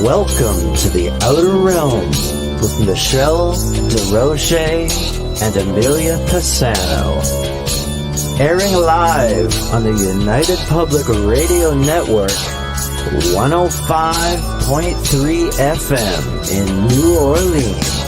Welcome to the Outer Realm with Michelle Desrochers and Amelia Pisano. Airing live on the United Public Radio Network, 105.3 FM in New Orleans.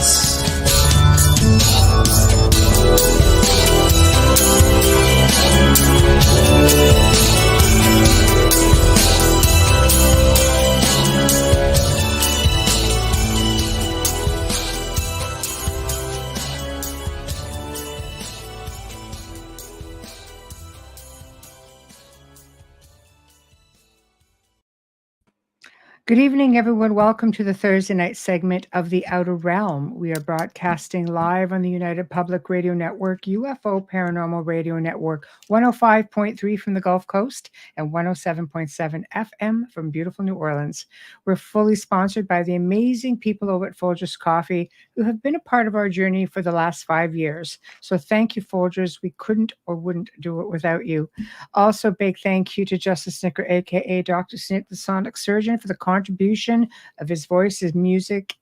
Good evening, everyone. Welcome to the Thursday night segment of The Outer Realm. We are broadcasting live on the United Public Radio Network, UFO Paranormal Radio Network, 105.3 from the Gulf Coast and 107.7 FM from beautiful New Orleans. We're fully sponsored by the amazing people over at Folgers Coffee who have been a part of our journey for the last 5 years. So thank you, Folgers. We couldn't or wouldn't do it without you. Also, big thank you to Justice Snicker, a.k.a. Dr. Snip, the Sonic Surgeon, for the contribution of his voice, his music,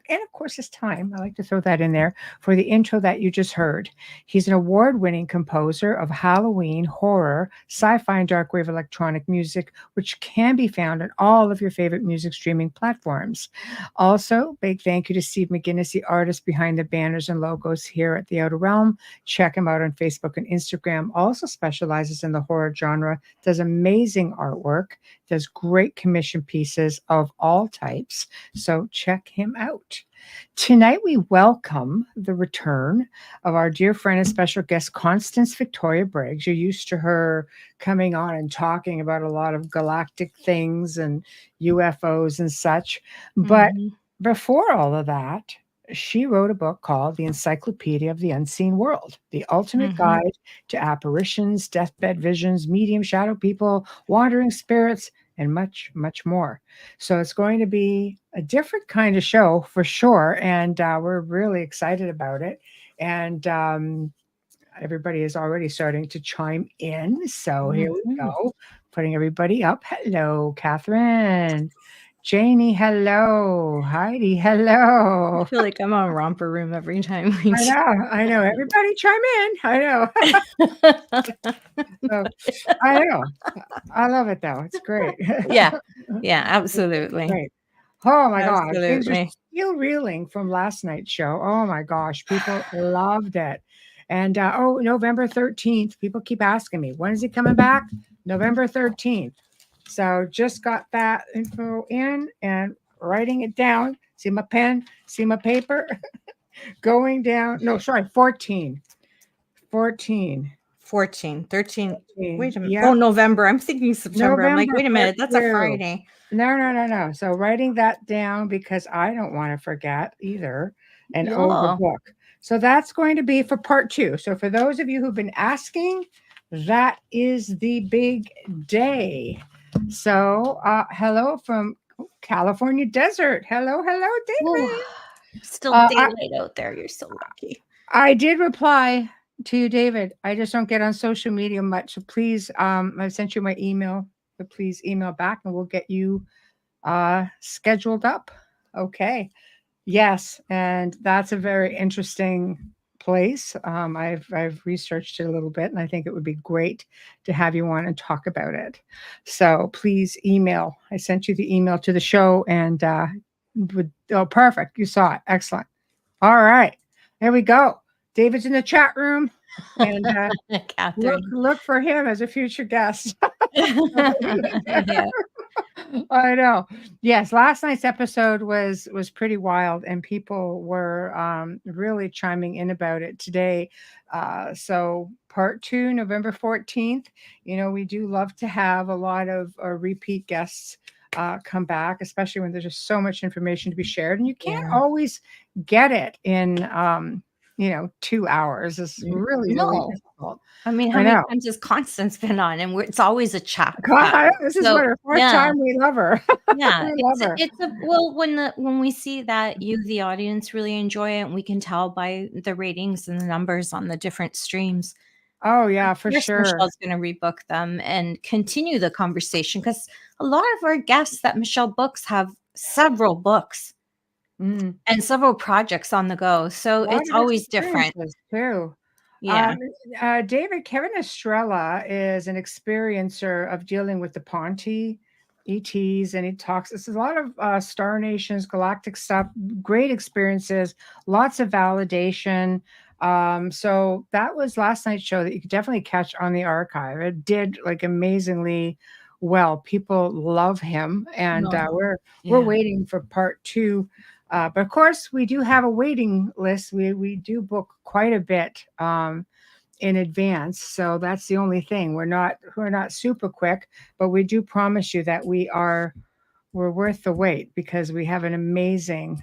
and of course his time. I like to throw that in there for the intro that you just heard. He's an award-winning composer of Halloween, horror, sci-fi, and dark wave electronic music, which can be found on all of your favorite music streaming platforms. Also, big thank you to Steve McGinnis, the artist behind the banners and logos here at the Outer Realm. Check him out on Facebook and Instagram. Also specializes in the horror genre, does amazing artwork, does great commission pieces of all types. So check him out. Tonight, we welcome the return of our dear friend and special guest, Constance Victoria Briggs. You're used to her coming on and talking about a lot of galactic things and UFOs and such. But before all of that, she wrote a book called The Encyclopedia of the Unseen World, the ultimate guide to apparitions, deathbed visions, medium, shadow people, wandering spirits, and much, much more. So it's going to be a different kind of show for sure. And we're really excited about it. And everybody is already starting to chime in. So here we go, putting everybody up. Hello, Catherine. Janie, hello. Heidi, hello. I feel like I'm on Romper Room every time. I know. Everybody chime in. I know. So, I know. I love it, though. It's great. Yeah, absolutely. Great. Oh, my gosh. Absolutely. Things are still reeling from last night's show. Oh, my gosh. People loved it. And, November 13th. People keep asking me, when is he coming back? November 13th. So just got that info in and writing it down. See my pen? See my paper? Going down. No, sorry, 14. 13. Wait a minute. Yeah. Oh, November. I'm thinking September. I'm like, wait a minute. That's a Friday. No. So writing that down because I don't want to forget either and overbook. So that's going to be for part 2. So for those of you who've been asking, that is the big day. So, hello from California desert. Hello, David. Ooh, still daylight out there. You're so lucky. I did reply to you, David. I just don't get on social media much. So please, I've sent you my email. So please email back and we'll get you scheduled up. Okay. Yes. And that's a very interesting place. I've researched it a little bit and I think it would be great to have you on and talk about it. So please email. I sent you the email to the show and perfect. You saw it. Excellent. All right. There we go. David's in the chat room and look for him as a future guest. Yeah. I know. Yes, last night's episode was pretty wild, and people were really chiming in about it today. So part 2, November 14th. You know, we do love to have a lot of repeat guests come back, especially when there's just so much information to be shared, and you can't always get it in 2 hours. It's really difficult. I mean, how many times has Constance been on? And it's always a chat. This is our fourth time we love her. Yeah, when we see that you, the audience, really enjoy it, and we can tell by the ratings and the numbers on the different streams. Oh yeah, for Yes, sure. Michelle's going to rebook them and continue the conversation, because a lot of our guests that Michelle books have several books Mm. and several projects on the go. So A lot it's of always different. experiences too. Yeah. Kevin Estrella is an experiencer of dealing with the Ponte ETs, and he talks. It's a lot of Star Nations, galactic stuff, great experiences, lots of validation. So that was last night's show that you could definitely catch on the archive. It did like amazingly well. People love him, and No. we're Yeah. waiting for part two. But of course, we do have a waiting list. We do book quite a bit in advance, so that's the only thing. We're not super quick, but we do promise you that we're worth the wait, because we have an amazing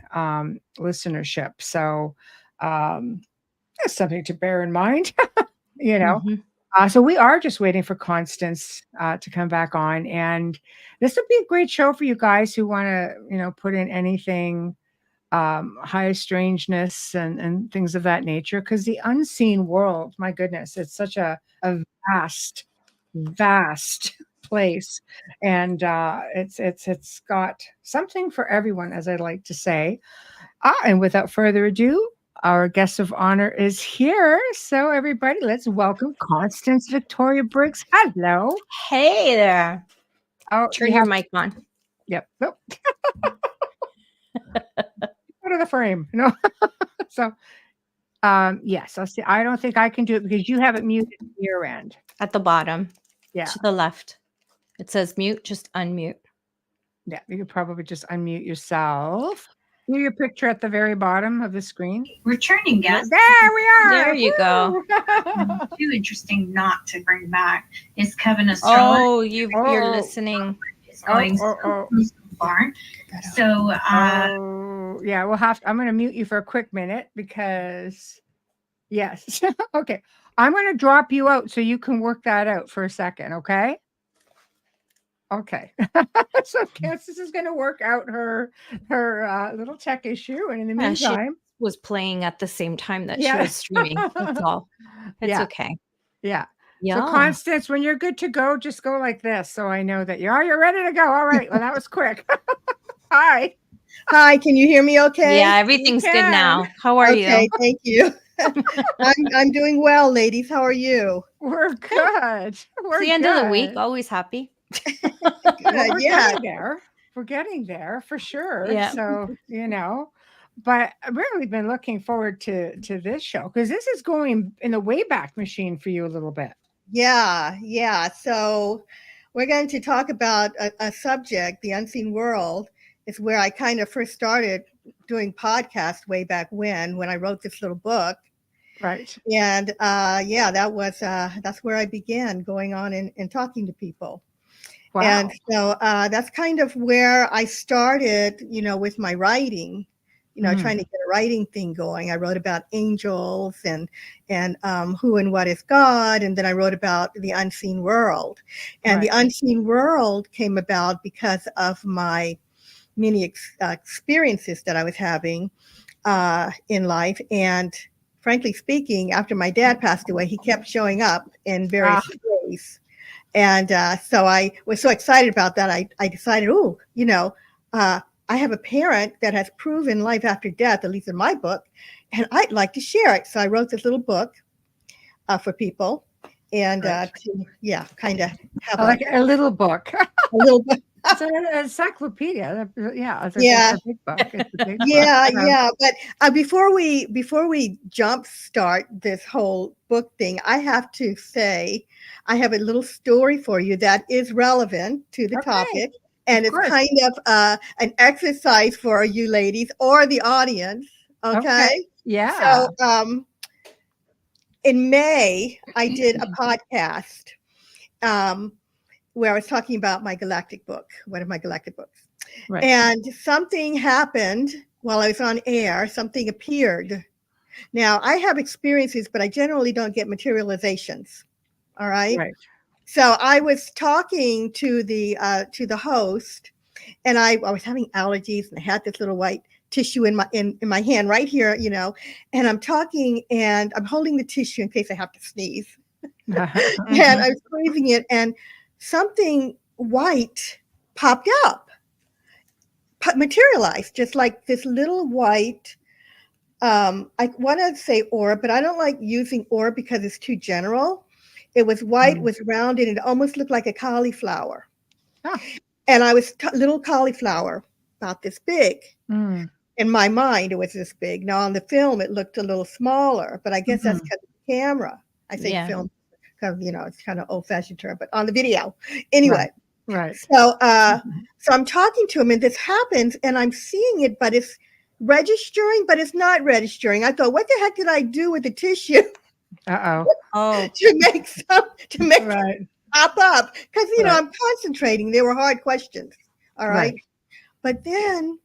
listenership. So that's something to bear in mind, you know. Mhm. So we are just waiting for Constance to come back on, and this would be a great show for you guys who want to, put in anything high strangeness and things of that nature, because the unseen world, my goodness, it's such a vast, vast place, and it's got something for everyone, as I like to say. And without further ado, our guest of honor is here. So everybody, let's welcome Constance Victoria Briggs. Hello. Hey there. Oh, Turn you your have, mic on. yep. Oh. Go to the frame. So yes, I'll see. I don't think I can do it because you have it muted at your end. At the bottom, Yeah. to the left. It says mute, just unmute. Yeah. You could probably just unmute yourself. See your picture at the very bottom of the screen. Returning guest. There we are. There you go. Too interesting not to bring back is Kevin Estrella. Oh, you're listening. Is going so far. So yeah, I'm going to mute you for a quick minute because yes. Okay. I'm going to drop you out so you can work that out for a second. Okay. Okay. So Constance is going to work out her little tech issue, and in the meantime, she was playing at the same time that she was streaming. That's all. It's okay. Yeah. Yeah. So Constance, when you're good to go, just go like this, so I know that you're ready to go. All right. Well, that was quick. Hi. Hi. Can you hear me? Okay. Yeah, everything's good now. How are you? Okay. Thank you. I'm doing well, ladies. How are you? We're good. It's the end of the week. Always happy. Well, we're getting there for sure. Yeah. So, but I've really been looking forward to this show, because this is going in the Wayback Machine for you a little bit. Yeah. So we're going to talk about a subject, the unseen world, is where I kind of first started doing podcasts way back when I wrote this little book. Right. And that's where I began going on and talking to people. Wow. And so that's kind of where I started, with my writing, trying to get a writing thing going. I wrote about angels and who and what is God. And then I wrote about the unseen world. And the unseen world came about because of my many experiences that I was having in life. And frankly speaking, after my dad passed away, he kept showing up in various ways. And so I was so excited about that. I decided, I have a parent that has proven life after death, at least in my book, and I'd like to share it. So I wrote this little book for people, and kind of have a little book. A little book. It's an encyclopedia. Yeah. It's a big book. It's a big book. But before we jump start this whole book thing, I have to say I have a little story for you that is relevant to the topic, and it's kind of an exercise for you ladies or the audience. Okay. Yeah. So in May, I did a podcast. Where I was talking about my Galactic book, one of my Galactic books. Right. And something happened while I was on air, something appeared. Now, I have experiences, but I generally don't get materializations. All right. Right. So I was talking to the host, and I was having allergies, and I had this little white tissue in my hand right here, and I'm talking, and I'm holding the tissue in case I have to sneeze. And I was squeezing it, and something white popped up, materialized, just like this little white. I want to say orb, but I don't like using orb because it's too general. It was white, was round, and it almost looked like a cauliflower. Oh. And I was little cauliflower, about this big. In my mind, it was this big. Now on the film, it looked a little smaller, but I guess that's because of the camera. I think film, because it's kind of old-fashioned term, but on the video, anyway. Right. So, so I'm talking to him, and this happens, and I'm seeing it, but it's registering, but it's not registering. I thought, what the heck did I do with the tissue? Oh, to make it pop up, because I'm concentrating. They were hard questions. All right. But then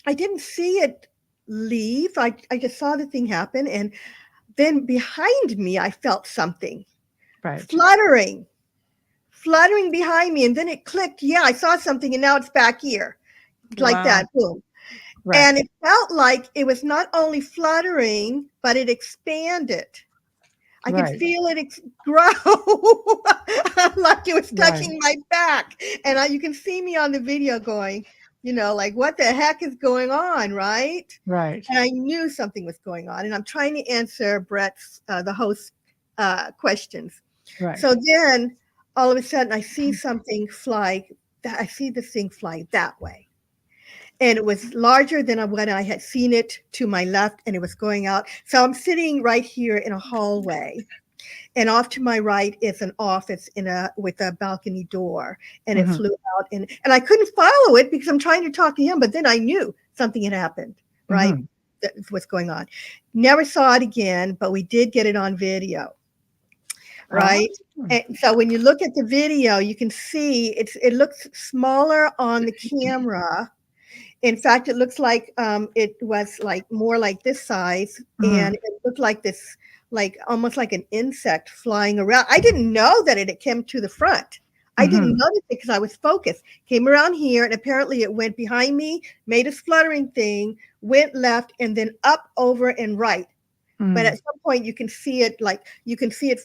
I didn't see it leave. I just saw the thing happen, and then behind me I felt something fluttering behind me, and then it clicked. Yeah, I saw something, and now it's back here, like that. Boom. And it felt like it was not only fluttering, but it expanded. I could feel it grow, like it was touching my back. And you can see me on the video going, like, what the heck is going on, right? Right. And I knew something was going on. And I'm trying to answer Brett's, the host's questions. Right. So then, all of a sudden, I see something fly. I see this thing fly that way. And it was larger than when I had seen it to my left, and it was going out. So I'm sitting right here in a hallway, and off to my right is an office with a balcony door, and it flew out, and I couldn't follow it because I'm trying to talk to him, but then I knew something had happened, right? That's what's going on. Never saw it again, but we did get it on video. Right. And so when you look at the video, you can see it looks smaller on the camera. In fact, it looks like it was like more like this size, and it looked like this, like almost like an insect flying around. I didn't know that it came to the front. I didn't notice it because I was focused. Came around here, and apparently it went behind me, made a fluttering thing, went left, and then up, over, and right. But at some point you can see it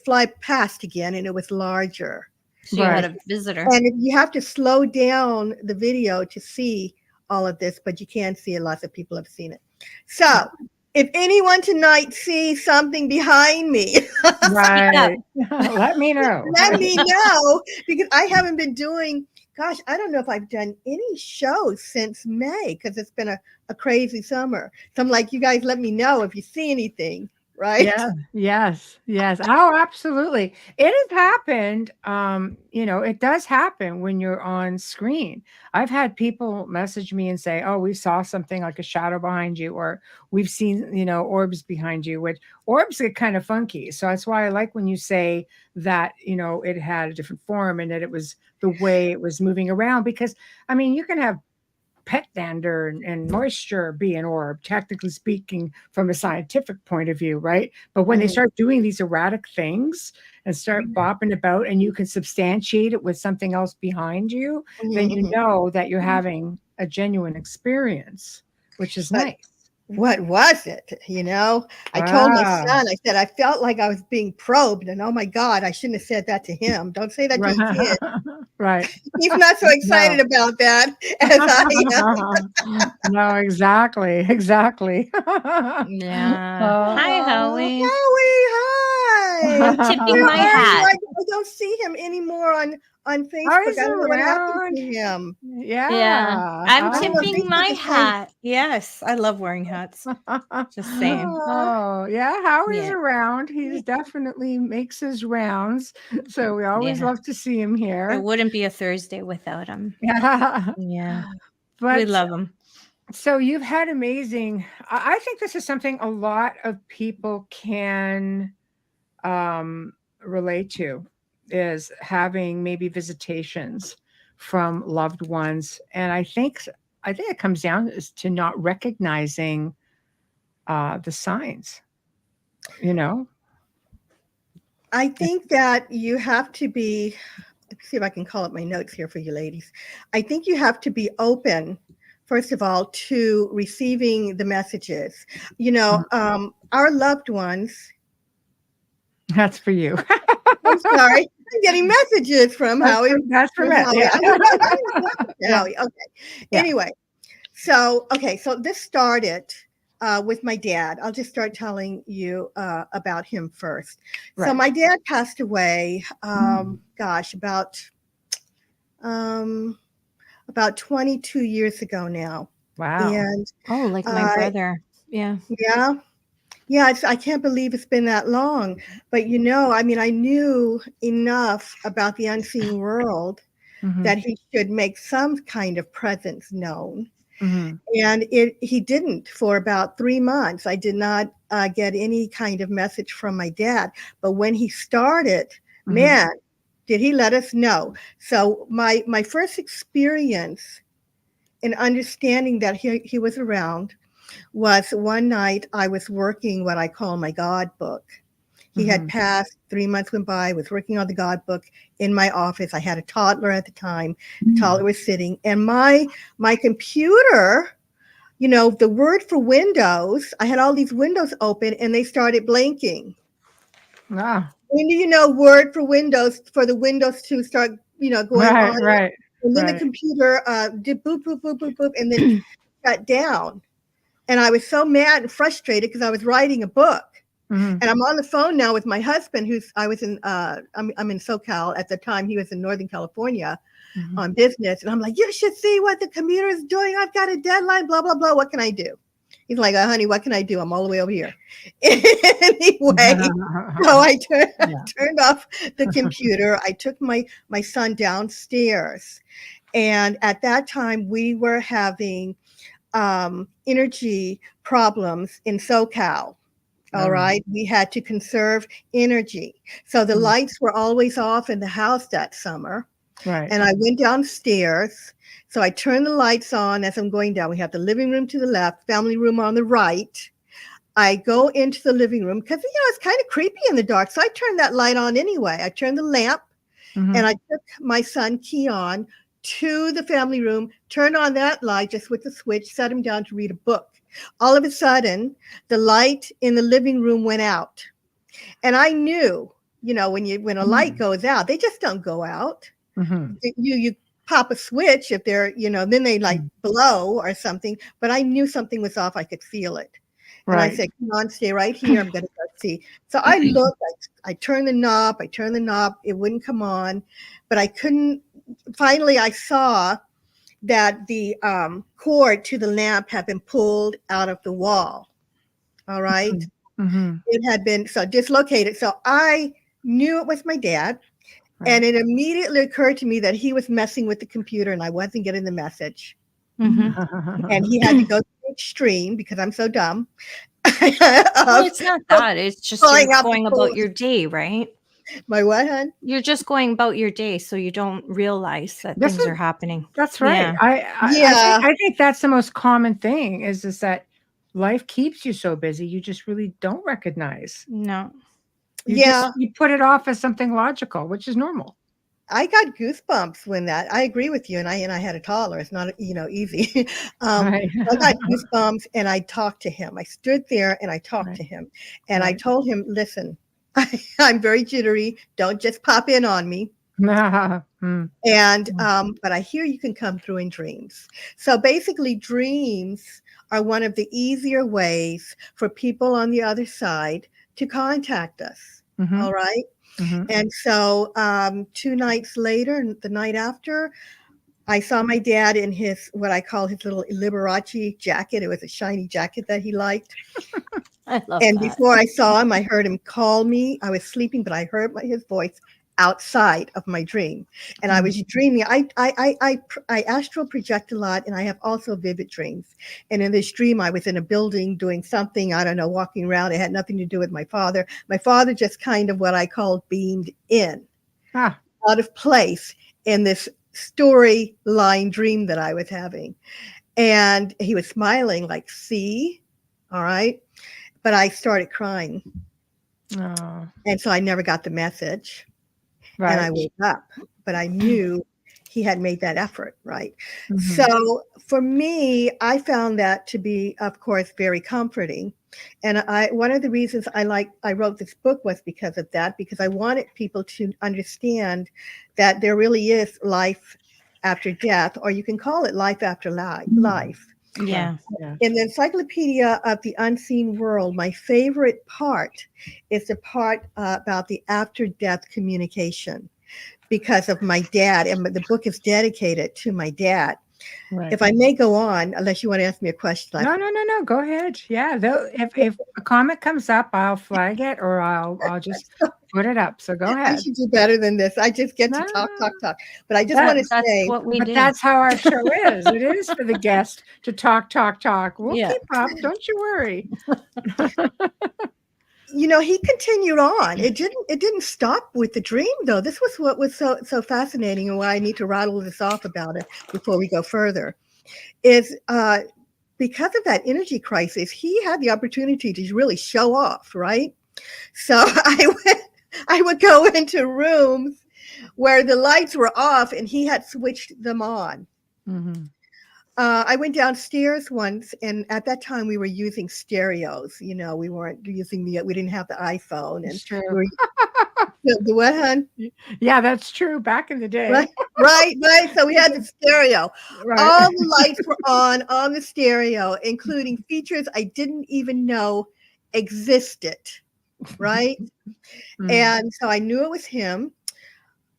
fly past again, and it was larger. So you had a visitor. And you have to slow down the video to see all of this, but you can see it. Lots of people have seen it. So if anyone tonight sees something behind me, let me know. Let me know, because I haven't been doing, gosh, I don't know if I've done any shows since May, because it's been a crazy summer. So I'm like, you guys let me know if you see anything, right? Yeah. Yes. Oh, absolutely. It has happened. It does happen when you're on screen. I've had people message me and say, oh, we saw something like a shadow behind you, or we've seen, orbs behind you, which orbs get kind of funky. So that's why I like when you say that, it had a different form and that it was the way it was moving around, because you can have pet dander and moisture be an orb, technically speaking, from a scientific point of view, right? But when they start doing these erratic things and start bopping about, and you can substantiate it with something else behind you, then you know that you're having a genuine experience, which is nice. What was it? I told my son, I said, I felt like I was being probed, and oh my God, I shouldn't have said that to him. Don't say that to your kid. Right. He's not so excited about that as I am. No, exactly. Yeah. Hi, Howie. Howie, hi. I'm tipping my hat. I don't see him anymore on Facebook. I don't know what happened to him. Yeah. I'm tipping my hat. Yes. I love wearing hats. Just saying. Oh, yeah. Howie's around. He definitely makes his rounds. So we always love to see him here. It wouldn't be a Thursday without him. Yeah. But we love him. So you've had amazing. I think this is something a lot of people can relate to, is having maybe visitations from loved ones. And I think it comes down to not recognizing the signs, I think that you have to be, let's see if I can call up my notes here for you ladies. I think you have to be open, first of all, to receiving the messages. Our loved ones. That's for you. I'm sorry. I'm getting messages from Howie. That's from it. Howie. Yeah. Yeah. Howie. Okay. Yeah. Anyway, so this started with my dad. I'll just start telling you about him first. So Right. my dad passed away. About 22 years ago now. Wow. And Oh, like my brother. Yeah. Yeah, I can't believe it's been that long. But I knew enough about the unseen world that he should make some kind of presence known. And he didn't for about 3 months. I did not get any kind of message from my dad. But when he started, man, did he let us know. So my first experience in understanding that he was around was one night I was working what I call my God book. He had passed, 3 months went by, I was working on the God book in my office. I had a toddler at the time. The toddler was sitting, and my computer, the word for windows, I had all these windows open and they started blinking. Wow. When do you know word for windows, for the windows to start, going on? Right. And then the computer did boop, boop, boop, boop, boop, and then shut down. And I was so mad and frustrated because I was writing a book. And I'm on the phone now with my husband, I'm in SoCal at the time. He was in Northern California on business. And I'm like, you should see what the computer is doing. I've got a deadline, blah, blah, blah. What can I do? He's like, honey, what can I do? I'm all the way over here. Anyway, so I turned off the computer. I took my son downstairs. And at that time, we were having energy problems in SoCal. All right. We had to conserve energy. So the lights were always off in the house that summer. Right. And I went downstairs. So I turned the lights on as I'm going down. We have the living room to the left, family room on the right. I go into the living room because, it's kind of creepy in the dark. So I turned that light on anyway. I turned the lamp and I took my son Keon to the family room, turned on that light just with the switch, set him down to read a book. All of a sudden, the light in the living room went out. And I knew, when a light goes out, they just don't go out. You pop a switch if they're, then they like blow or something. But I knew something was off. I could feel it. And I said, come on, stay right here. I'm going to go see. So I looked, I turned the knob. It wouldn't come on. But I couldn't. Finally, I saw that the cord to the lamp had been pulled out of the wall. All right. It had been dislocated. So I knew it was my dad. And it immediately occurred to me that he was messing with the computer and I wasn't getting the message. And he had to go to the extreme because I'm so dumb. Well, it's not that. It's just you're going about your day, right? My what, hon? You're just going about your day, so you don't realize that things are happening. That's right. Yeah. I think that's the most common thing is that life keeps you so busy, you just really don't recognize. No. You put it off as something logical, which is normal. I got goosebumps when I agree with you. And I had a toddler. It's not, easy. I got goosebumps and I talked to him. I stood there and I talked to him and I told him, listen, I'm very jittery. Don't just pop in on me. And, but I hear you can come through in dreams. So basically dreams are one of the easier ways for people on the other side to contact us. All right. And so 2 nights later, the night after, I saw my dad in his, what I call his little Liberace jacket. It was a shiny jacket that he liked. I love and that. Before I saw him, I heard him call me. I was sleeping, but I heard his voice outside of my dream. And I was dreaming. I astral project a lot, and I have also vivid dreams. And in this dream, I was in a building doing something, I don't know, walking around. It had nothing to do with my father. My father just kind of what I call beamed in, out of place in this storyline dream that I was having. And he was smiling like, see, all right. But I started crying. And so I never got the message. Right. And I woke up, but I knew he had made that effort, right? So for me, I found that to be, of course, very comforting. And one of the reasons I wrote this book was because of that, because I wanted people to understand that there really is life after death, or you can call it life after life. Yeah. In the Encyclopedia of the Unseen World, my favorite part is the part about the after-death communication, because of my dad, and the book is dedicated to my dad. Right. If I may go on, unless you want to ask me a question. No. Go ahead. Yeah. Though, if a comment comes up, I'll flag it, or I'll just put it up. So go I ahead. should do better than this. I just get to talk. But I just want to That's say, what we But do. that's how our show is. It is for the guest to talk. We'll Yeah. keep up. Don't you worry. he continued on. It didn't stop with the dream, though. This was what was so fascinating, and why I need to rattle this off about it before we go further. Is because of that energy crisis, he had the opportunity to really show off, right? So I would go into rooms where the lights were off and he had switched them on. Mm-hmm. I went downstairs once, and at that time we were using stereos. We weren't using we didn't have the iPhone. And It's true. The what, hon? Yeah, that's true. Back in the day. Right. So we had the stereo. Right. All the lights were on the stereo, including features I didn't even know existed. Right. Mm-hmm. And so I knew it was him.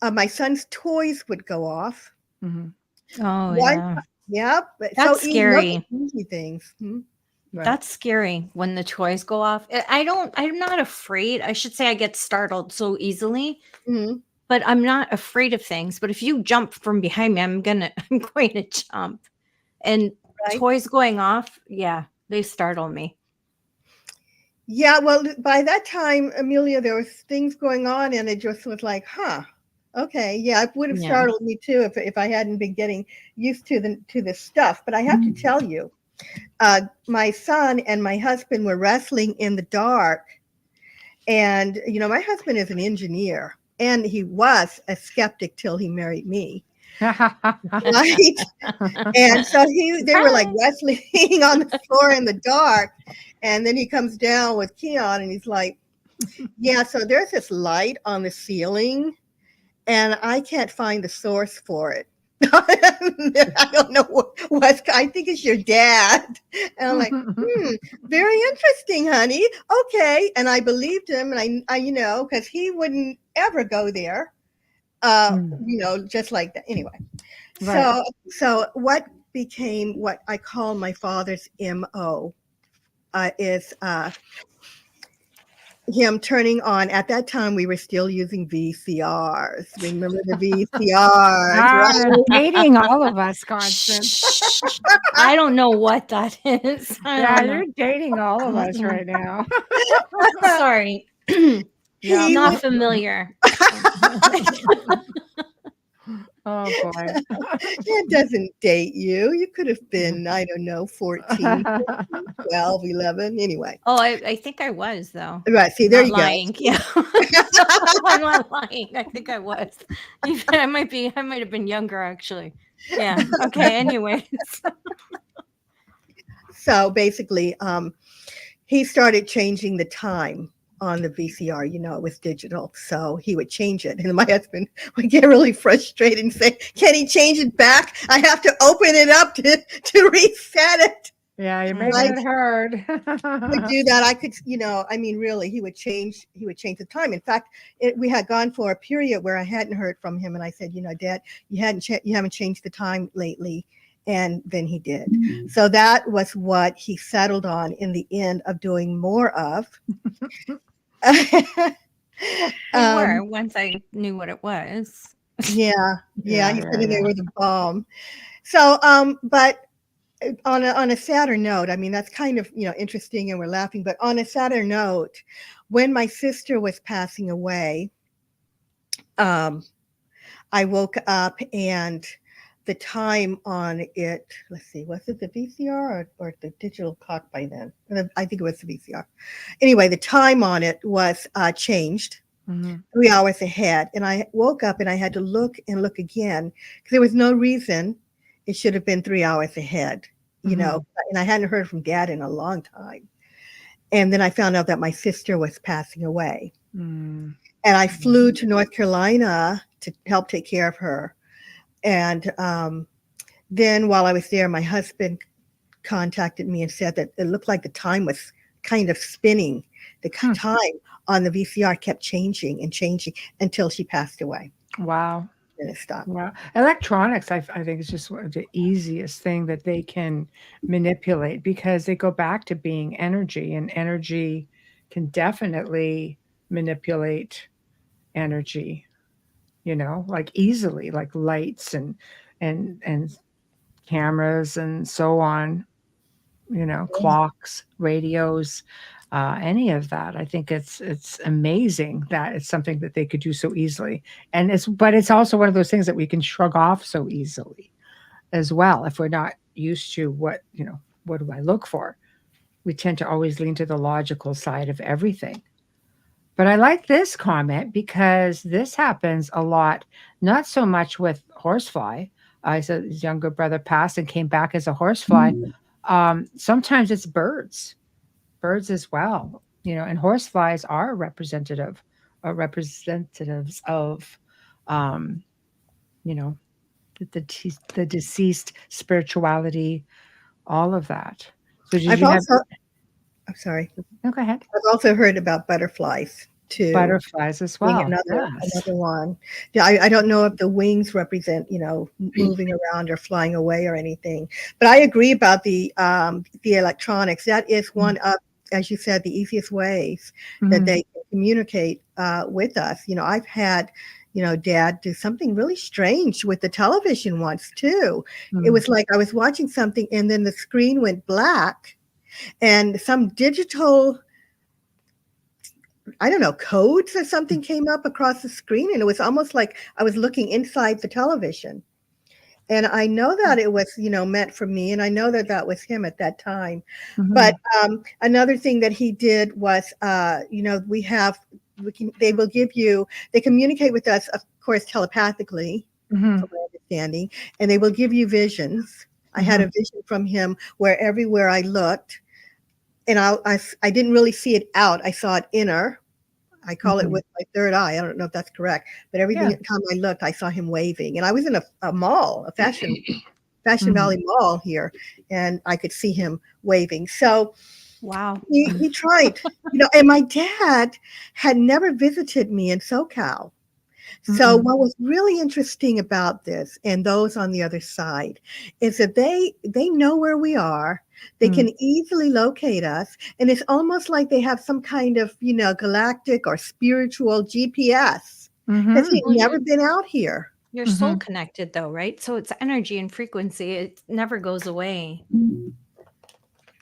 My son's toys would go off. Mm-hmm. Oh, yeah. That's scary. Easy things. Right. That's scary when the toys go off. I'm not afraid. I should say I get startled so easily, but I'm not afraid of things. But if you jump from behind me, I'm going to jump. And toys going off, yeah, they startle me. Yeah, well, by that time, Amelia, there was things going on, and it just was like, okay, yeah, it would have startled me too if I hadn't been getting used to this stuff. But I have to tell you, my son and my husband were wrestling in the dark, and my husband is an engineer, and he was a skeptic till he married me. Right. And so they were like wrestling on the floor in the dark, and then he comes down with Keon and he's like, yeah, so there's this light on the ceiling and I can't find the source for it. I don't know what I think it's your dad. And I'm like, very interesting, honey. Okay. And I believed him, and I because he wouldn't ever go there. Just like that. Anyway, right. So what became what I call my father's MO is him turning on. At that time, we were still using VCRs. Remember the VCRs? Right? Dating all of us, Constance. I don't know what that is. You're dating all of us right now. Sorry. Not familiar. Oh boy. That doesn't date you. You could have been, I don't know, 14, 12, 11. Anyway. Oh, I think I was, though. Right. See, there you lying. go. Yeah. I'm not lying. I think I was. I might have been younger, actually. Yeah. Okay. Anyways. So basically, he started changing the time on the VCR. It was digital, so he would change it, and my husband would get really frustrated and say, "Can he change it back? I have to open it up to reset it." Yeah, you're making it hard. Would do that. I could, really, he would change the time. In fact, we had gone for a period where I hadn't heard from him, and I said, Dad, you haven't changed the time lately. And then he did. So that was what he settled on in the end of doing more of. Once I knew what it was. Yeah. He said they were the bomb. So, but on a sadder note, that's kind of, interesting, and we're laughing, but on a sadder note, when my sister was passing away, I woke up and the time on it, let's see, was it the VCR or the digital clock by then? I think it was the VCR. Anyway, the time on it was changed 3 hours ahead. And I woke up and I had to look again, because there was no reason it should have been 3 hours ahead, and I hadn't heard from Dad in a long time. And then I found out that my sister was passing away. Mm. And I flew to North Carolina to help take care of her. And then while I was there, my husband contacted me and said that it looked like the time was kind of spinning. The time on the VCR kept changing and changing until she passed away. Wow. And it stopped. Wow. Electronics, I think, is just one of the easiest thing that they can manipulate, because they go back to being energy, and energy can definitely manipulate energy, like easily, like lights and cameras and so on, clocks, radios, any of that. I think it's amazing that it's something that they could do so easily. And but it's also one of those things that we can shrug off so easily as well. If we're not used to what do I look for? We tend to always lean to the logical side of everything. But I like this comment because this happens a lot, not so much with horsefly. I said his younger brother passed and came back as a horsefly. Sometimes it's birds as well, and horseflies are representatives of, the deceased, spirituality, all of that. So I'm sorry. No, go ahead. I've also heard about butterflies too. Butterflies as well. Another one. Yeah, I don't know if the wings represent, moving around or flying away or anything. But I agree about the electronics. That is one of, as you said, the easiest ways that they can communicate with us. I've had, Dad do something really strange with the television once too. It was like I was watching something and then the screen went black and some digital, I don't know, codes or something came up across the screen, and it was almost like I was looking inside the television. And I know that it was, meant for me, and I know that that was him at that time. But another thing that he did was, they communicate with us, of course, telepathically, from my understanding, and they will give you visions. I had a vision from him where everywhere I looked, and I didn't really see it out. I saw it inner. I call it with my third eye. I don't know if that's correct, but every time I looked, I saw him waving. And I was in a mall, a Fashion Valley Mall here, and I could see him waving. So wow, he tried, and my dad had never visited me in SoCal. So what was really interesting about this and those on the other side is that they know where we are. They can easily locate us. And it's almost like they have some kind of, galactic or spiritual GPS because they've never been out here. You're soul connected though, right? So it's energy and frequency. It never goes away.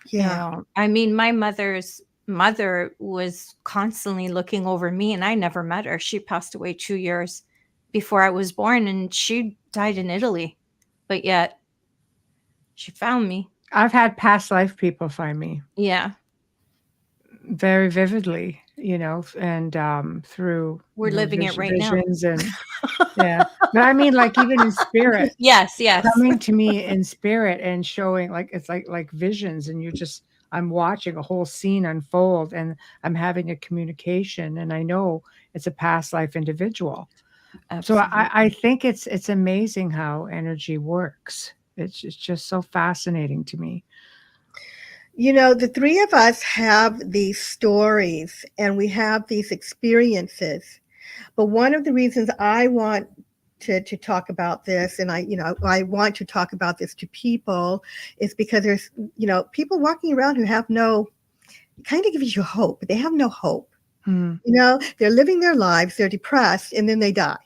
Yeah. I mean, my mother's mother was constantly looking over me, and I never met her. She passed away 2 years before I was born, and she died in Italy, but yet she found me. I've had past life people find me. Yeah. Very vividly, and through we're living it right visions now. And yeah, but I mean, like even in spirit. yes, coming to me in spirit and showing it's like visions, and I'm watching a whole scene unfold, and I'm having a communication, and I know it's a past life individual. Absolutely. So I think it's amazing how energy works. It's just so fascinating to me. The three of us have these stories and we have these experiences. But one of the reasons I want to talk about this, and I want to talk about this to people, is because there's, people walking around who have kind of gives you hope, but they have no hope. They're living their lives, they're depressed, and then they die.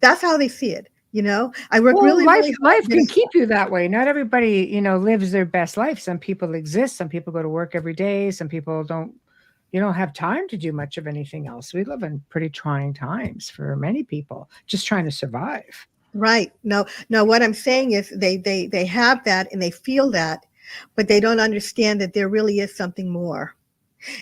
That's how they see it. I work really hard. Life can keep you that way. Not everybody, lives their best life. Some people exist. Some people go to work every day. Some people don't have time to do much of anything else. We live in pretty trying times for many people, just trying to survive. Right. No, what I'm saying is they have that and they feel that, but they don't understand that there really is something more.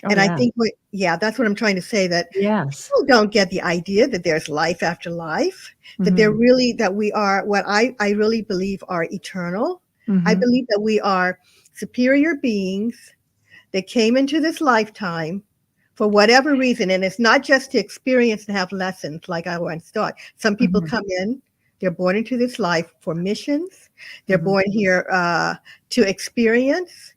I think that's what I'm trying to say, that people don't get the idea that there's life after life, that that we are what I really believe are eternal. I believe that we are superior beings They came into this lifetime for whatever reason, and it's not just to experience and have lessons like I once thought. Some people come in, they're born into this life for missions. They're born here to experience.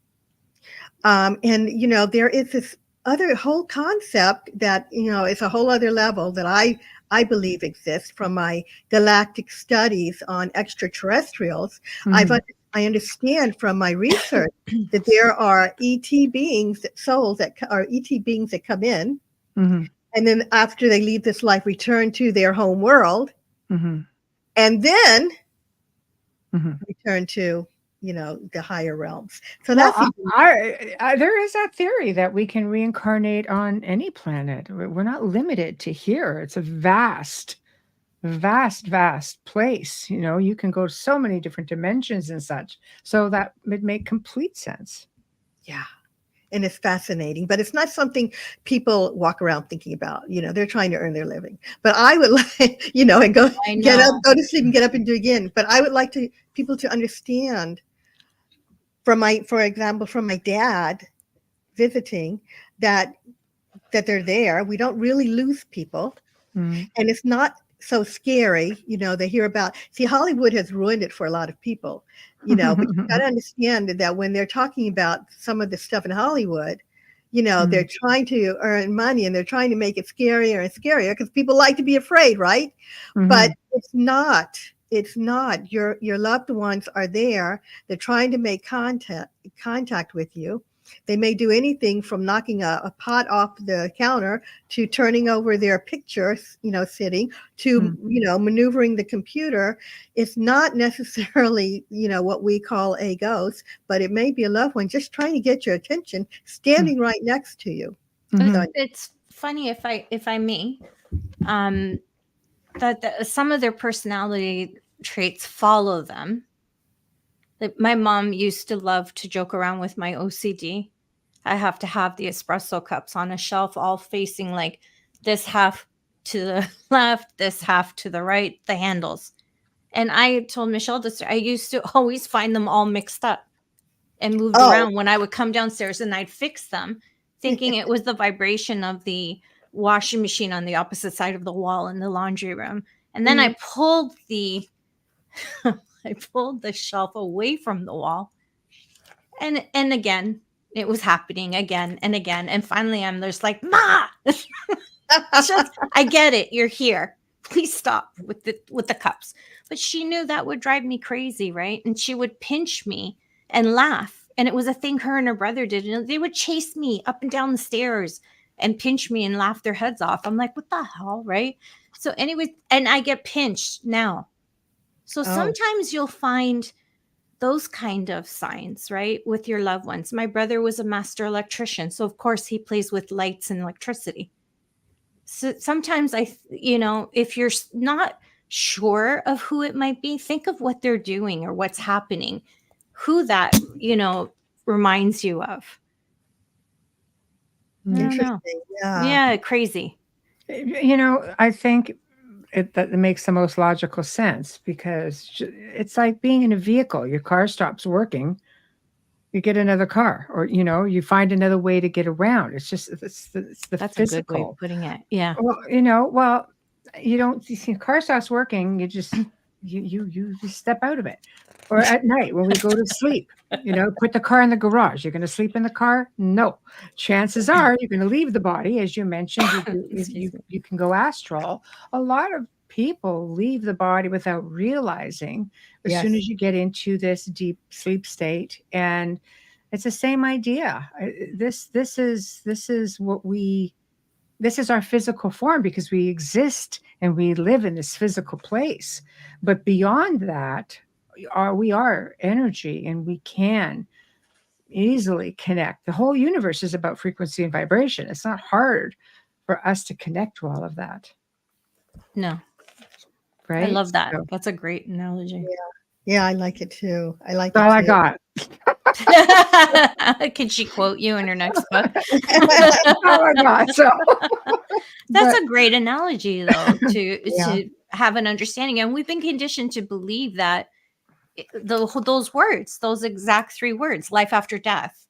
And, you know, there is this other whole concept that, you know, is a whole other level that I believe exists from my galactic studies on extraterrestrials. I understand from my research that there are ET beings, souls that are ET beings that come in, and then after they leave this life, return to their home world, and then return to, you know, the higher realms. So Well, that's there is that theory that we can reincarnate on any planet. We're not limited to here. It's a vast place. You know, you can go to so many different dimensions and such. So that would make complete sense. yeah. And it's fascinating, but it's not something people walk around thinking about. You know, they're trying to earn their living. But I would like, you know, and get up, go to sleep and get up and do it again. But I would like people to understand for example, from my dad visiting that they're there. We don't really lose people. And it's not so scary. You know, they hear about, Hollywood has ruined it for a lot of people, you know, but you got to understand that when they're talking about some of the stuff in Hollywood, you know, they're trying to earn money and they're trying to make it scarier and scarier because people like to be afraid, right? But it's not. It's not. Your loved ones are there. They're trying to make contact with you. They may do anything from knocking a pot off the counter to turning over their pictures, you know, sitting to, you know, maneuvering the computer. It's not necessarily, you know, what we call a ghost, but it may be a loved one just trying to get your attention, standing right next to you. It's funny if I may, that some of their personality traits follow them. Like my mom used to love to joke around with my OCD. I have to have the espresso cups on a shelf, all facing like this half to the left, this half to the right, the handles. And I told Michelle this, I used to always find them all mixed up and moved around when I would come downstairs, and I'd fix them thinking it was the vibration of the washing machine on the opposite side of the wall in the laundry room. And then I pulled the shelf away from the wall. And again, it was happening again and again. And finally I'm just like, Ma, I get it. You're here. Please stop with the cups. But she knew that would drive me crazy, right? And she would pinch me and laugh. And it was a thing her and her brother did. And they would chase me up and down the stairs and pinch me and laugh their heads off. I'm like, what the hell, right? So anyway, and I get pinched now. So sometimes you'll find those kind of signs, right, with your loved ones. My brother was a master electrician, so of course he plays with lights and electricity. So sometimes you know, if you're not sure of who it might be, think of what they're doing or what's happening, who that, you know, reminds you of. Interesting. Yeah, crazy. You know, I think that makes the most logical sense, because it's like being in a vehicle. Your car stops working, you get another car, or, you know, you find another way to get around. It's just, it's the That's physical. a good way of putting it. Yeah. Well, you know, you don't, your car stops working, you just, you step out of it. Or at night when we go to sleep, you know, put the car in the garage. You're going to sleep in the car? No. Chances are you're going to leave the body. As you mentioned, you can go astral. A lot of people leave the body without realizing as soon as you get into this deep sleep state. And it's the same idea. This is our physical form, because we exist and we live in this physical place. But beyond that, we are energy, and we can easily connect. The whole universe is about frequency and vibration. It's not hard for us to connect to all of that. No. Right? I love that. That's a great analogy. Yeah, I like it too. I like That's all I got. Can she quote you in her next book? Oh my God. So that's a great analogy, though, to have an understanding. And we've been conditioned to believe that those words, those exact 3 words, life after death,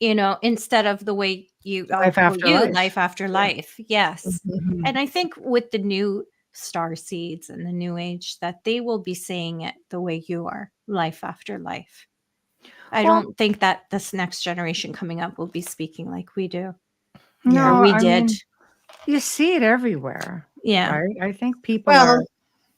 instead of the way Life after life. life after life. Yes. Mhm. And I think with the new star seeds and the new age, that they will be seeing it the way you are, life after life. I Well- don't think that this next generation coming up will be speaking like we do. No, Or we I did. mean, you see it everywhere. Yeah. Right? I think people Well,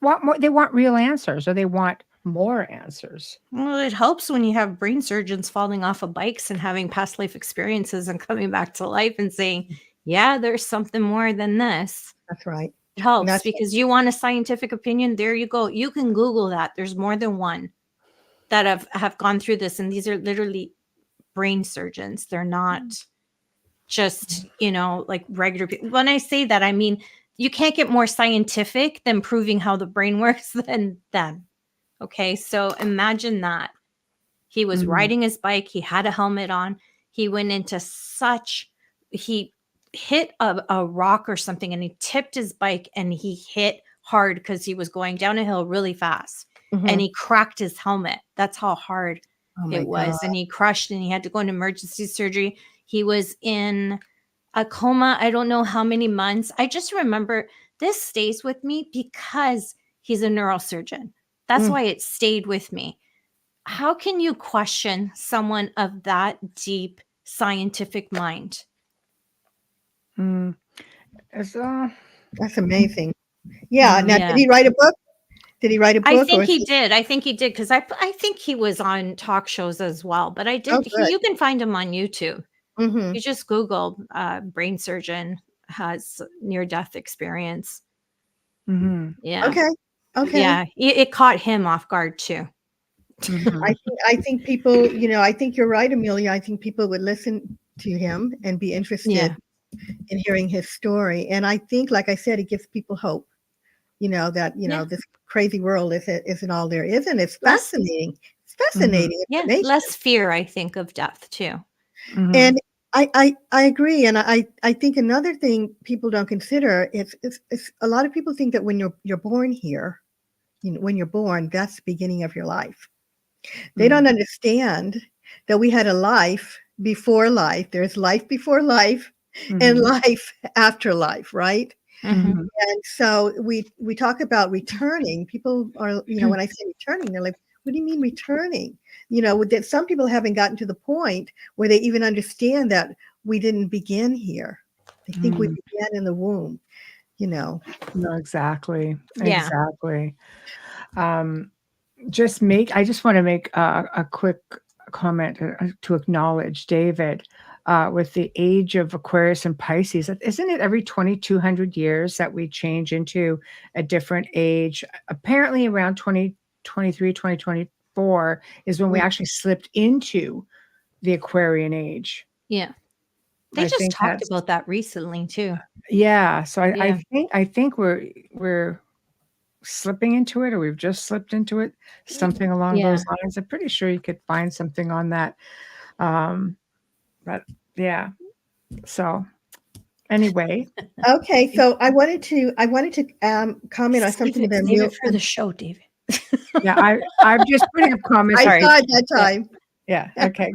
want more, they want real answers, or they want more answers. Well, it helps when you have brain surgeons falling off of bikes and having past life experiences and coming back to life and saying, yeah, there's something more than this. that's right. It helps That's because you want a scientific opinion. There you go. You can Google that. There's more than one that have gone through this. And these are literally brain surgeons. They're not just, like regular people. When I say that, I mean, you can't get more scientific than proving how the brain works than them. Okay. So imagine that. He was riding his bike. He had a helmet on. He went into he hit a rock or something, and he tipped his bike, and he hit hard because he was going down a hill really fast, and he cracked his helmet. That's how hard it was. And he crushed, and he had to go into emergency surgery. He was in a coma. I don't know how many months. I just remember this stays with me because he's a neurosurgeon. That's why it stayed with me. How can you question someone of that deep scientific mind? It's, That's amazing. Yeah. Now, Yeah. did he write a book? Did he write a book? I think or he did. I think he did because I think he was on talk shows as well. But I did. Oh, good. You can find him on YouTube. Mhm. You just Google brain surgeon has near death experience. Yeah. Okay. Yeah. It caught him off guard too. I think people, I think you're right, Amelia. I think people would listen to him and be interested in hearing his story. And I think, like I said, it gives people hope. That this crazy world isn't all there is, and it's fascinating. It's fascinating information. Less fear, I think, of death too. And I agree. And I think another thing people don't consider is a lot of people think that when you're born here, when you're born, that's the beginning of your life. They don't understand that we had a life before life. There's life before life and life after life, right? And so we talk about returning. People are, when I say returning, they're like, what do you mean returning? That some people haven't gotten to the point where they even understand that we didn't begin here. They think we began in the womb, No, exactly. Yeah. Exactly. I just want to make a quick comment to acknowledge David with the age of Aquarius and Pisces. Isn't it every 2,200 years that we change into a different age? Apparently around 2023, 2024 is when we actually slipped into the Aquarian age. Yeah. They just talked about that recently too. Yeah. So I think we're slipping into it, or we've just slipped into it, something along those lines. I'm pretty sure you could find something on that. But yeah. So anyway. Okay. So I wanted to comment on something that Save it for the show, David. Yeah, I've just put up comments. I saw it that time. Yeah. Okay.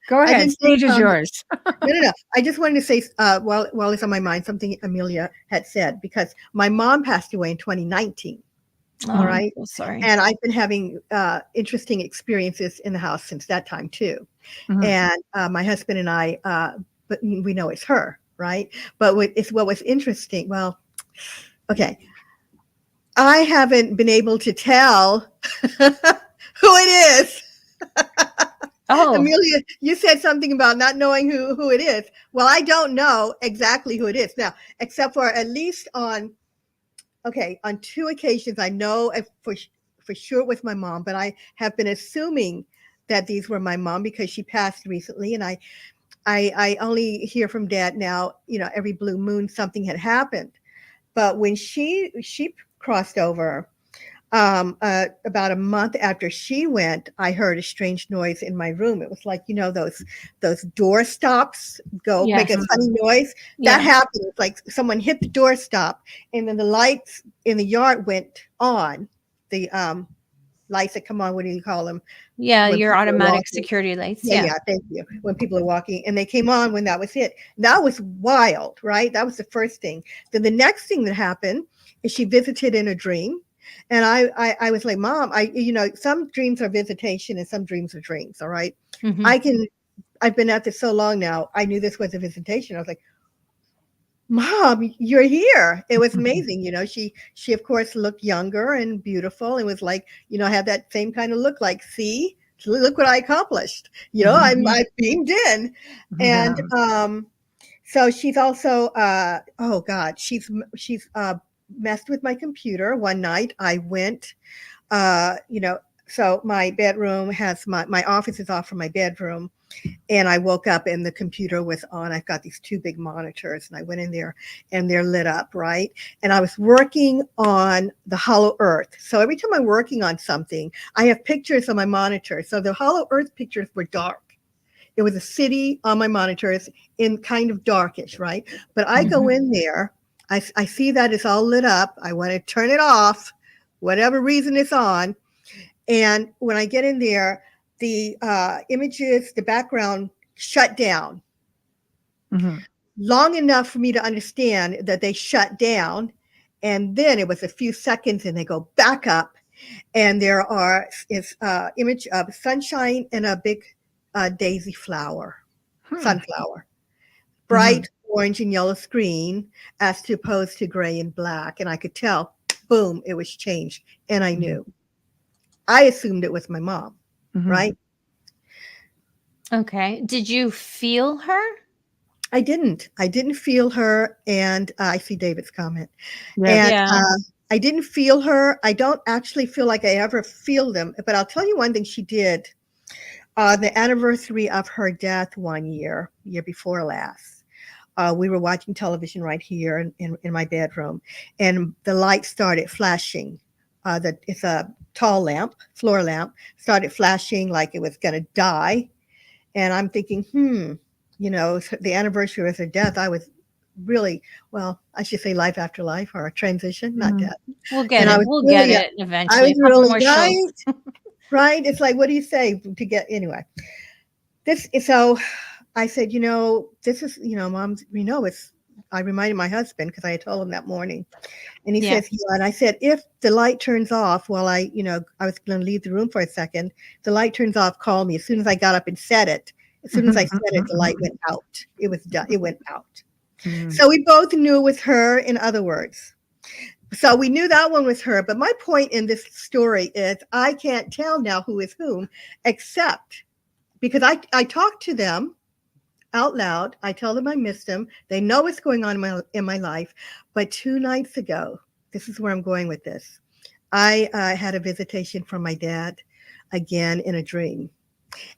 Go ahead. Stage is yours. No. I just wanted to say, while it's on my mind, something Amelia had said, because my mom passed away in 2019. All right. I'm so sorry. And I've been having interesting experiences in the house since that time too. And my husband and I, but we know it's her, right? But what was interesting. Well, okay. I haven't been able to tell who it is. Oh, Amelia, you said something about not knowing who it is. Well, I don't know exactly who it is now, except for at least on 2 occasions, I know for sure it was my mom, but I have been assuming that these were my mom because she passed recently, and I only hear from Dad now. Every blue moon something had happened, but when she crossed over, about a month after she went, I heard a strange noise in my room. It was like those door stops make a funny noise. That happened. It's like someone hit the door stop, and then the lights in the yard went on. The lights that come on. What do you call them? Yeah, When your people are automatic walking. security lights. Yeah, Yeah. yeah, thank you. When people are walking, and they came on when that was it. That was wild, right? That was the first thing. Then the next thing that happened is she visited in a dream. And I was like, Mom, some dreams are visitation and some dreams are dreams. All right. Mhm. I've been at this so long now. I knew this was a visitation. I was like, Mom, you're here. It was amazing. She of course looked younger and beautiful and was like, had that same kind of look like, see, look what I accomplished. I beamed in. And so she's also oh God, she's messed with my computer. One night I went so my bedroom has my office is off from my bedroom. And I woke up and the computer was on. I've got these two big monitors and I went in there and they're lit up, right? And I was working on the hollow earth. So every time I'm working on something, I have pictures on my monitor. So the hollow earth pictures were dark. It was a city on my monitors in kind of darkish, right? But I go in there, I see that it's all lit up. I want to turn it off, whatever reason it's on. And when I get in there, the images, the background shut down long enough for me to understand that they shut down. And then it was a few seconds and they go back up. And there is image of sunshine and a big daisy flower, sunflower, bright orange and yellow screen as opposed to gray and black. And I could tell, boom, it was changed. And I knew. I assumed it was my mom, right? Okay. Did you feel her? I didn't feel her. And I see David's comment. Yeah. And I didn't feel her. I don't actually feel like I ever feel them. But I'll tell you one thing she did. The anniversary of her death one year before last. We were watching television right here in my bedroom. And the light started flashing. It's a tall lamp, floor lamp, started flashing like it was going to die. And I'm thinking, the anniversary of her death, I was really, well, I should say life after life or a transition, not death. We'll get it. We'll get it eventually. I was really right. Right. It's like, what do you say to get, anyway, so I said, this is, Mom, I reminded my husband because I had told him that morning. And he says, yeah. And I said, if the light turns off while I was going to leave the room for a second, the light turns off, call me. As soon as I got up and said it, the light went out. It was done. It went out. So we both knew it was her, in other words. So we knew that one was her. But my point in this story is I can't tell now who is whom, except because I talk to them out loud. I tell them I miss them. They know what's going on in my life. But 2 nights ago, this is where I'm going with this. I had a visitation from my dad again in a dream.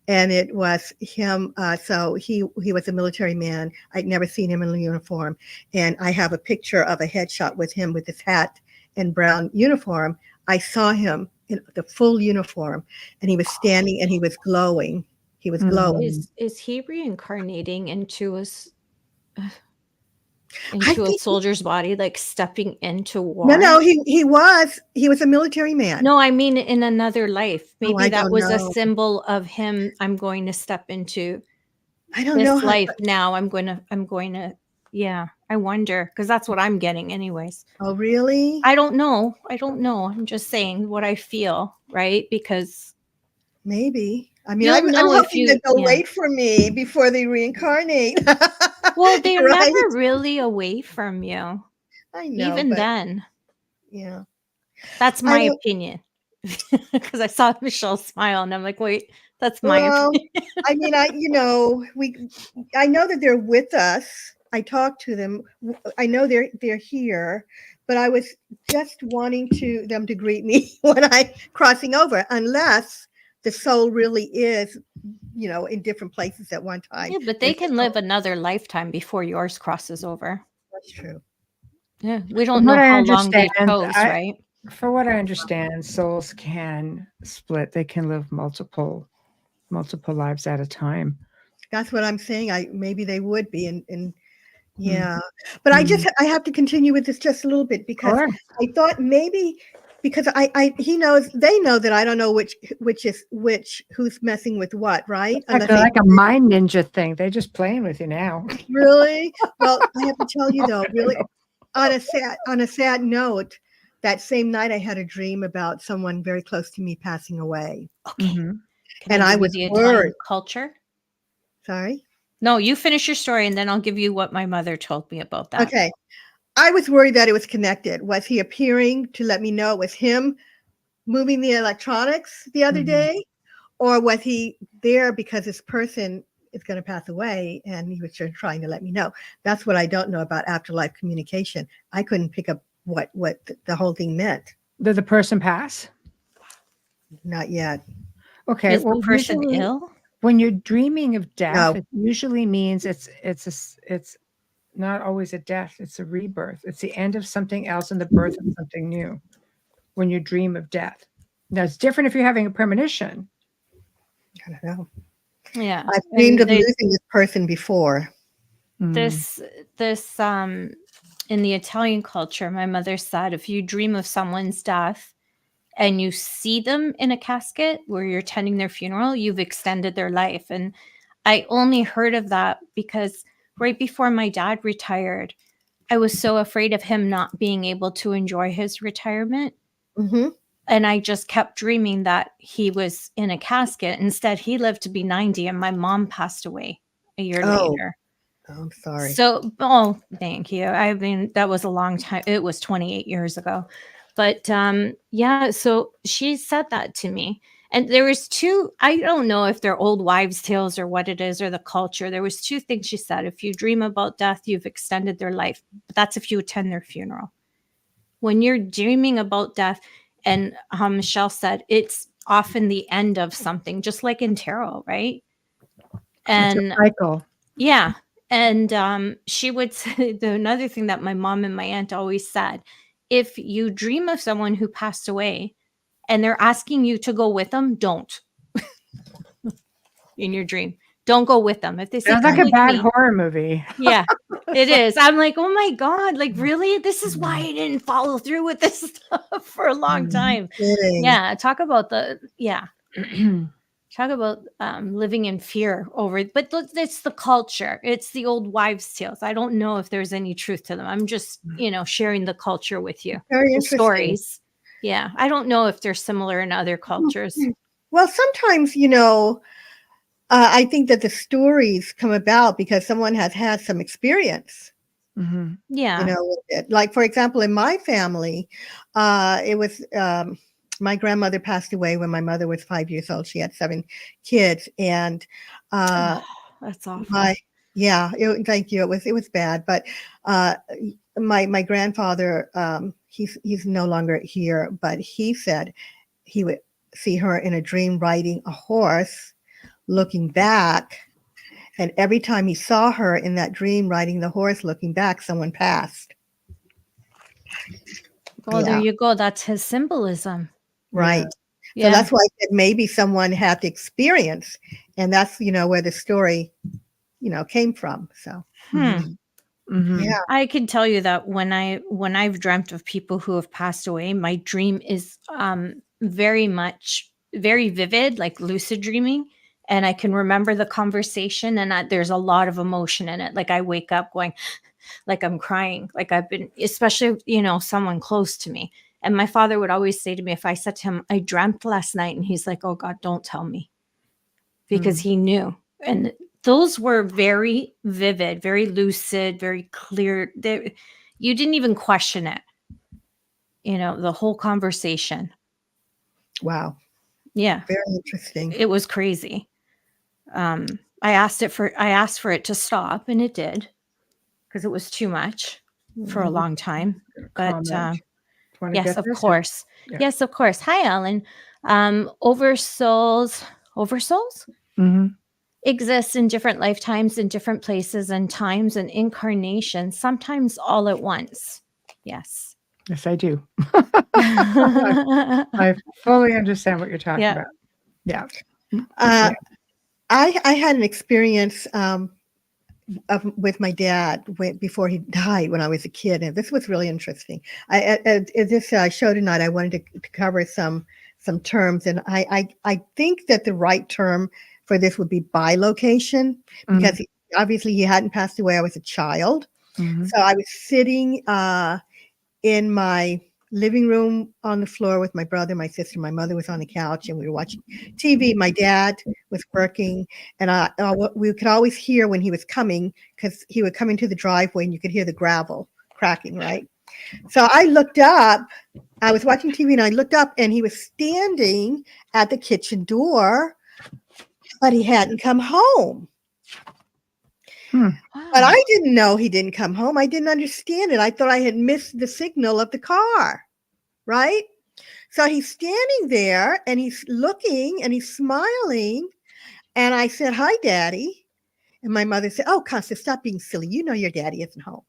And it was him. So he was a military man. I'd never seen him in a uniform. And I have a picture of a headshot with him with his hat and brown uniform. I saw him in the full uniform and he was standing and he was glowing. He was glowing. Is he reincarnating into a soldier's body, like stepping into war? No, he was a military man. No, I mean in another life. Maybe that was know. a symbol of him. I'm going to step into this life now. I'm going to. Yeah, I wonder, because that's what I'm getting, anyways. Oh, really? I don't know. I'm just saying what I feel, right? Because maybe. I mean, I'm hoping that they'll wait for me before they reincarnate. Well, they're never really away from you. I know. Even then. Yeah. That's my opinion. Because I saw Michelle smile and I'm like, wait, that's my opinion. I mean, I know that they're with us. I talk to them. I know they're here, but I was just wanting them to greet me when I'm crossing over, unless the soul really is, in different places at one time. Yeah, but they can live another lifetime before yours crosses over. That's true. Yeah, we don't know how long they chose, right? For what I understand, souls can split. They can live multiple lives at a time. That's what I'm saying. Maybe they would be, and yeah. But I have to continue with this just a little bit because I thought maybe because he knows, they know that I don't know which is which, who's messing with what, right? Like, like a mind ninja thing. They're just playing with you now. Really? Well, I have to tell you though, really, on a sad note, that same night I had a dream about someone very close to me passing away. Okay. Mm-hmm. And I was the worried. Italian culture. Sorry? No, you finish your story and then I'll give you what my mother told me about that. Okay. I was worried that it was connected. Was he appearing to let me know it was him moving the electronics the other day? Or was he there because this person is going to pass away and he was just trying to let me know? That's what I don't know about afterlife communication. I couldn't pick up what the whole thing meant. Did the person pass? Not yet. Okay. Is the person ill? When you're dreaming of death, No. it usually means it's not always a death, it's a rebirth. It's the end of something else and the birth of something new when you dream of death. Now, it's different if you're having a premonition. I don't know. Yeah. I've dreamed of losing this person before. This in the Italian culture, my mother said, if you dream of someone's death and you see them in a casket where you're attending their funeral, you've extended their life. And I only heard of that because right before my dad retired, I was so afraid of him not being able to enjoy his retirement. Mm-hmm. And I just kept dreaming that he was in a casket. Instead, he lived to be 90 and my mom passed away a year later. Oh, I'm sorry. So, thank you. I mean, that was a long time. It was 28 years ago. But yeah, so she said that to me. And there was two, I don't know if they're old wives' tales or what it is or the culture. There was two things she said. If you dream about death, you've extended their life. But that's if you attend their funeral. When you're dreaming about death, and Michelle said, it's often the end of something, just like in tarot, right? And it's a cycle. Yeah. And she would say another thing that my mom and my aunt always said, if you dream of someone who passed away and they're asking you to go with them, don't. In your dream, don't go with them. If they say, sounds like a bad horror movie. Yeah, it is. I'm like, oh my God, like really? This is why I didn't follow through with this stuff for a long time. Yeah, talk about talk about living in fear over, but it's the culture. It's the old wives' tales. I don't know if there's any truth to them. I'm just, sharing the culture with you. Very interesting. Stories. Yeah. I don't know if they're similar in other cultures. Well, sometimes, I think that the stories come about because someone has had some experience. Mm-hmm. Yeah. With it. Like, for example, in my family, it was my grandmother passed away when my mother was 5 years old. She had 7 kids, and that's awful. Thank you. It was bad, but my grandfather, he's no longer here, but he said he would see her in a dream riding a horse, looking back, and every time he saw her in that dream riding the horse, looking back, someone passed. Well, there you go. That's his symbolism. Right. Yeah. So that's why I said maybe someone had the experience, and that's, where the story, came from. So, yeah, I can tell you that when I've dreamt of people who have passed away, my dream is very vivid, like lucid dreaming. And I can remember the conversation, and there's a lot of emotion in it. Like I wake up going, like I'm crying, like I've been, especially, someone close to me. And my father would always say to me, if I said to him, I dreamt last night, and he's like, oh God, don't tell me, because he knew. And those were very vivid, very lucid, very clear. You didn't even question it, the whole conversation. Wow. Yeah. Very interesting. It was crazy. I asked for it to stop, and it did, because it was too much for a long time. But yes, of course. Yeah. Yes, of course. Hi, Ellen. Oversouls exists in different lifetimes, in different places and times and incarnations, sometimes all at once. Yes. Yes, I do. I fully understand what you're talking about. Yeah. I had an experience with my dad before he died when I was a kid, and this was really interesting. At this show tonight, I wanted to cover some terms, and I think that the right term for this would be bilocation, because obviously he hadn't passed away. I was a child, so I was sitting in my living room on the floor with my brother, my sister, my mother was on the couch, and we were watching TV. My dad was working, and we could always hear when he was coming, because he would come into the driveway and you could hear the gravel cracking, right? So I looked up, I was watching TV and I looked up and he was standing at the kitchen door, but he hadn't come home. But I didn't know he didn't come home. I didn't understand it. I thought I had missed the signal of the car, right? So he's standing there and he's looking and he's smiling. And I said, "Hi, Daddy." And my mother said, "Oh, Constance, stop being silly. You know your daddy isn't home."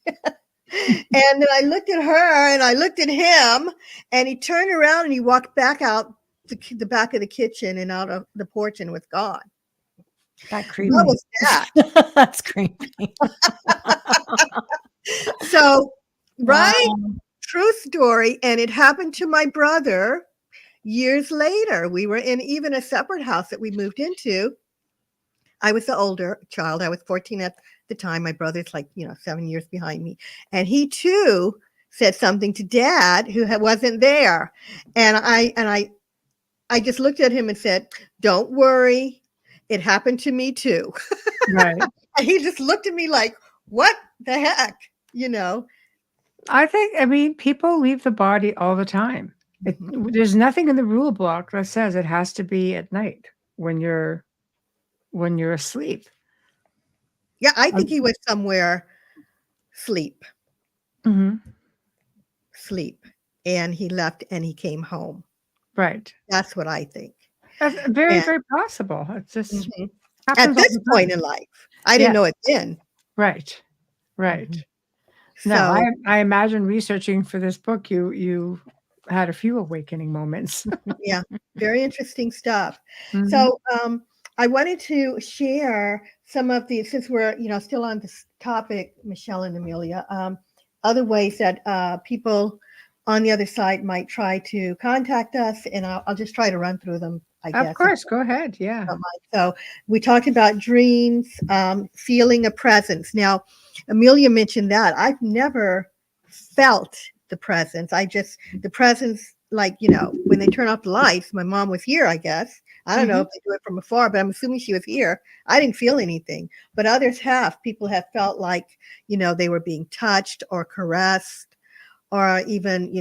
And then I looked at her and I looked at him, and he turned around and he walked back out the back of the kitchen and out of the porch and was gone. That creepy. What was that? That's creepy. So, right? Wow. True story. And it happened to my brother years later. We were in even a separate house that we moved into. I was the older child. I was 14 at the time. My brother's 7 years behind me. And he too said something to Dad, who wasn't there. And I just looked at him and said, "Don't worry. It happened to me too." Right. And he just looked at me like, "What the heck?" I mean, people leave the body all the time. There's nothing in the rule book that says it has to be at night when you're asleep. Yeah, I think he was somewhere sleep, and he left and he came home. Right. That's what I think. That's very, very possible. It's just At this point in life. I didn't know it then. Right. So, No, I imagine researching for this book, you had a few awakening moments. yeah, very interesting stuff. So I wanted to share some of the, since we're still on this topic, Michelle and Amelia, other ways that people on the other side might try to contact us, and I'll just try to run through them, I guess. Of course, go ahead. Yeah. So we talked about dreams, feeling a presence. Now, Amelia mentioned that. I've never felt the presence. The presence, when they turn off the lights, my mom was here, I guess. I don't know if they do it from afar, but I'm assuming she was here. I didn't feel anything, but others have. People have felt like, they were being touched or caressed, or even,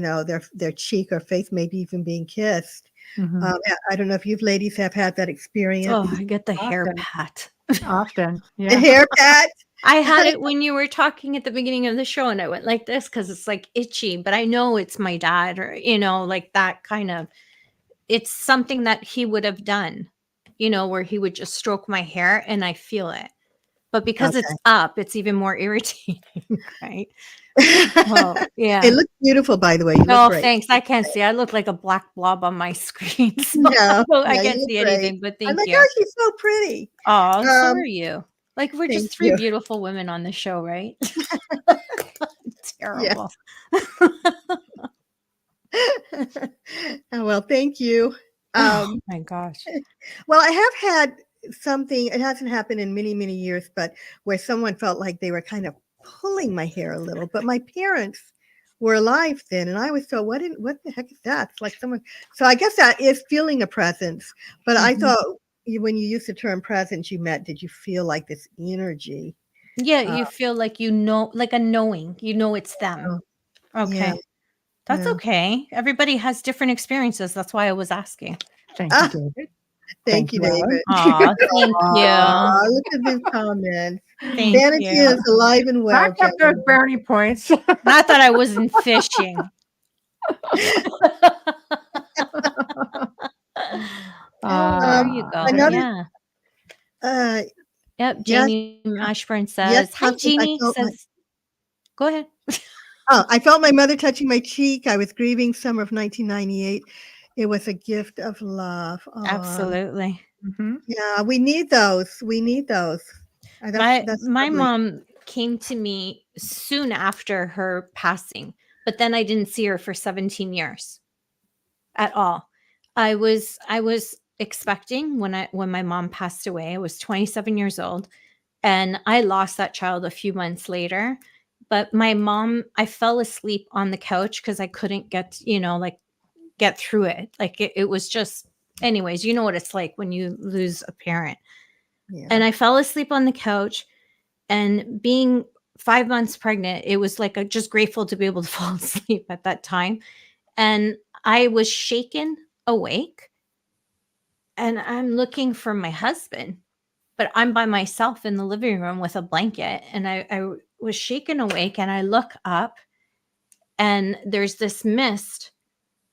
their cheek or face maybe even being kissed. I don't know if you ladies have had that experience. Oh, I get the hair pat. Often. Yeah. The hair pat. I had it when you were talking at the beginning of the show, and I went like this because it's like itchy, but I know it's my dad, or like that kind of, it's something that he would have done, where he would just stroke my hair and I feel it. But because it's up, it's even more irritating, right? Oh, yeah. It looks beautiful, by the way. Oh, thanks. I can't see. I look like a black blob on my screen. So I can't see anything, but thank you. Oh, she's so pretty. Oh, so are you. Like, we're just three beautiful women on the show, right? Terrible. Oh, well, thank you. Oh my gosh. Well, I have had something, it hasn't happened in many, many years, but where someone felt like they were kind of pulling my hair a little, but my parents were alive then, and I was so, what the heck is that? It's like someone, so I guess that is feeling a presence, but I thought when you used the term presence, did you feel like this energy? Yeah, you feel like like a knowing, it's them. Okay. Yeah. That's okay. Everybody has different experiences. That's why I was asking. Thank you, David. Thank you, David. Aw, thank you. Look at these comments. Thank Vanity you. is alive and well. Back up those brownie points. Not that I wasn't fishing. There you go. Yep. Jamie Ashburn says, "Hi, Jeannie." Go ahead. I felt my mother touching my cheek. I was grieving summer of 1998. It was a gift of love. Absolutely. Yeah, we need those. My lovely. mom came to me soon after her passing, but then I didn't see her for 17 years at all. I was expecting when my mom passed away. I was 27 years old, and I lost that child a few months later. But my mom, I fell asleep on the couch because I couldn't get through it. Like it was just, anyways, you know what it's like when you lose a parent. Yeah. And I fell asleep on the couch, and being 5 months pregnant, it was like just grateful to be able to fall asleep at that time. And I was shaken awake, and I'm looking for my husband, but I'm by myself in the living room with a blanket. And I was shaken awake, and I look up, and there's this mist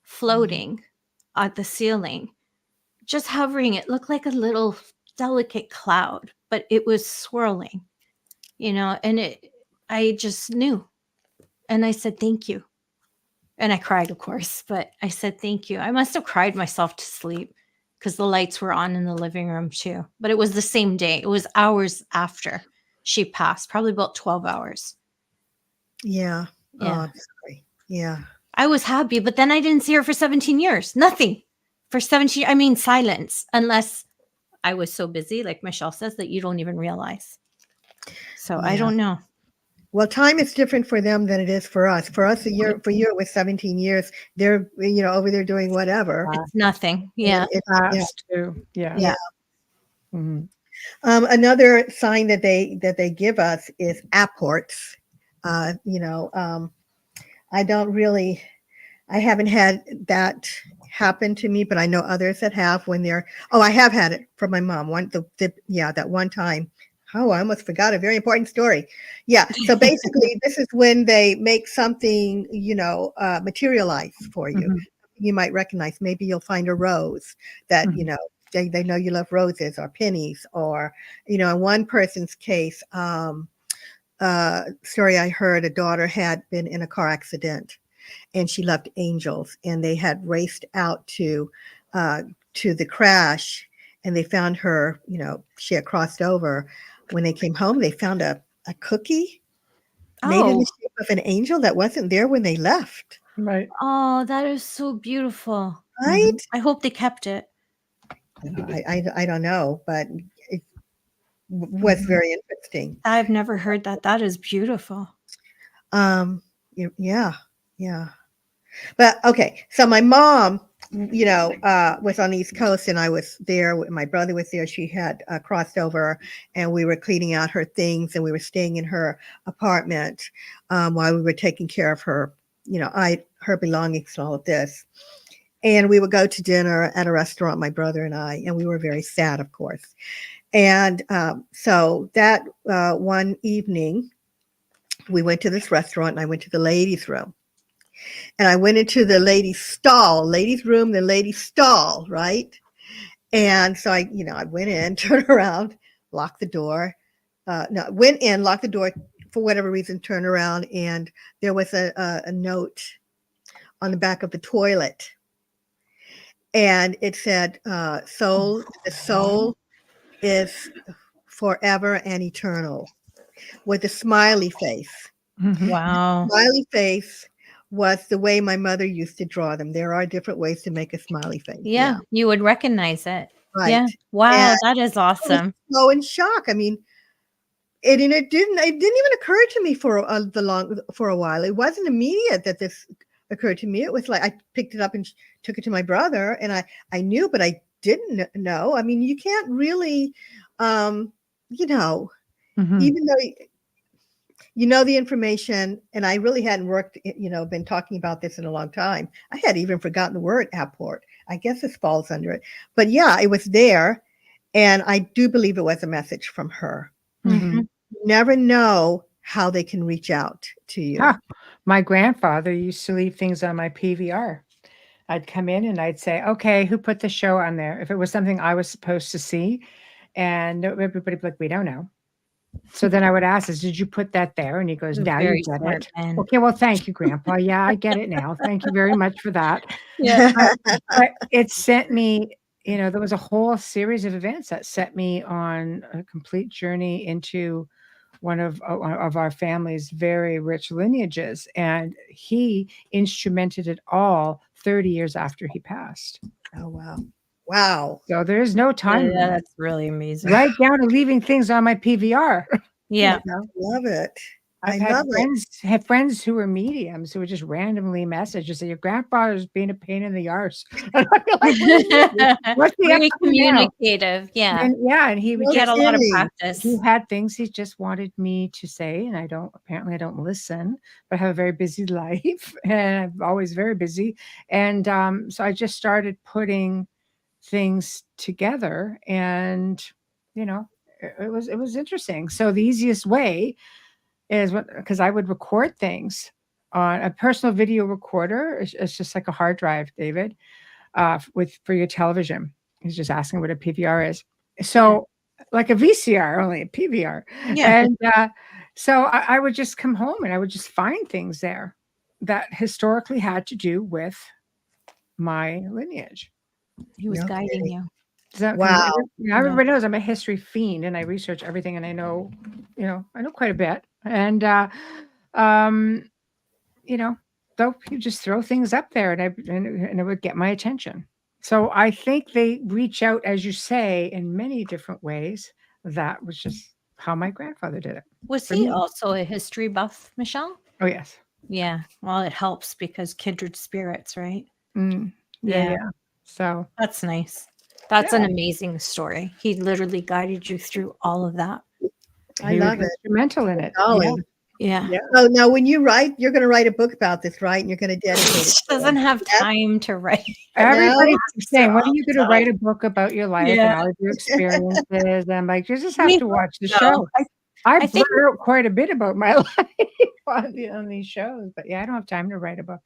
floating at the ceiling, just hovering. It looked like a little delicate cloud, but it was swirling, and I just knew. And I said, thank you. And I cried, of course, but I said, thank you. I must have cried myself to sleep because the lights were on in the living room too. But it was the same day. It was hours after she passed, probably about 12 hours. Yeah. Oh, Yeah. I'm sorry. Yeah. I was happy, but then I didn't see her for 17 years. Nothing. For 17, I mean, silence, unless I was so busy, like Michelle says, that you don't even realize. So I Yeah. don't know. Well, time is different for them than it is for us. For us, for you, it was 17 years. They're, over there doing whatever. It's nothing. Yeah. Fast too. Yeah. Yeah. Mhm. Another sign that they give us is apports. I haven't had that happen to me, but I know others that have when they're. Oh, I have had it from my mom. That one time. Oh, I almost forgot a very important story. Yeah. So basically, this is when they make something, materialize for you. Mhm. You might recognize. Maybe you'll find a rose that, Mhm. they know you love roses or pennies, or, in one person's case, story I heard, a daughter had been in a car accident and she loved angels, and they had raced out to the crash, and they found her, she had crossed over. When they came home, they found a cookie made in Oh, the shape of an angel that wasn't there when they left. Right. oh, that is so beautiful. Right? I hope they kept it. I don't know, but it was very interesting. I've never heard that. That is beautiful. Yeah. But okay, so my mom, was on the East Coast, and I was there. My brother was there. She had crossed over, and we were cleaning out her things, and we were staying in her apartment while we were taking care of her, her belongings and all of this. And we would go to dinner at a restaurant, my brother and I, and we were very sad, of course. And so that one evening, we went to this restaurant, and I went to the ladies' room. And I went into the ladies' room, the ladies' stall, right? And so I went in, turned around, locked the door. Went in, locked the door for whatever reason, turned around, and there was a note on the back of the toilet. And it said, the soul is forever and eternal, with a smiley face. Mhm. Wow. Smiley face was the way my mother used to draw them. There are different ways to make a smiley face. Yeah, you would recognize it. Right. Yeah. Wow, And that is I was awesome. so in shock. I mean, it didn't even occur to me for a while. It wasn't immediate that this occurred to me. It was like I picked it up and took it to my brother, and I knew, but I didn't know. I mean, you can't really, Mhm. even though the information, and I really hadn't been talking about this in a long time. I had even forgotten the word apport. I guess this falls under it. But yeah, it was there, and I do believe it was a message from her. Mhm. You never know how they can reach out to you. Huh. My grandfather used to leave things on my PVR. I'd come in and I'd say, okay, who put the show on there? If it was something I was supposed to see, and everybody would be like, we don't know. So then I would ask, did you put that there? And he goes, now you Very get smart it. man. Okay, well, thank you, Grandpa. Yeah, I get it now. Thank you very much for that. Yeah. But it sent me there was a whole series of events that set me on a complete journey into one of our family's very rich lineages, and he instrumented it all 30 years after he passed. Oh, wow. So there's no time. Yeah, that's really amazing. Right down to leaving things on my PVR. Yeah. Love it. I've had friends who were mediums who would just randomly message and say, your grandfather's being a pain in the arse. And I'd be like, what's the Very up and down? communicative. Yeah. And he would Get a lot of practice. He had things he just wanted me to say, and apparently I don't listen, but I have a very busy life and I'm always very busy. And so I just started putting things together, and it was interesting. So the easiest way is because I would record things on a personal video recorder. It's just like a hard drive, David, for your television. He's just asking what a PVR is. So like a VCR, only a PVR. Yeah. And so I would just come home and I would just find things there that historically had to do with my lineage. He was guiding you. Wow. Everybody knows I'm a history fiend and I research everything, and I know quite a bit. And, though you just throw things up there and it would get my attention. So I think they reach out, as you say, in many different ways. That was just how my grandfather did it. Was he also a history buff, Michelle? Oh, yes. Yeah. Well, it helps because kindred spirits, right? Yeah. So that's nice. That's an amazing story. He literally guided you through all of that. I love it. Instrumental in it. Yeah. So now when you write, you're going to write a book about this, right? And you're going to dedicate it. She doesn't have time to write. Everybody's saying, when are you going to write a book about your life and all of your experiences? And I'm like, you just have to watch the show. I think wrote quite a bit about my life on these shows, but I don't have time to write a book.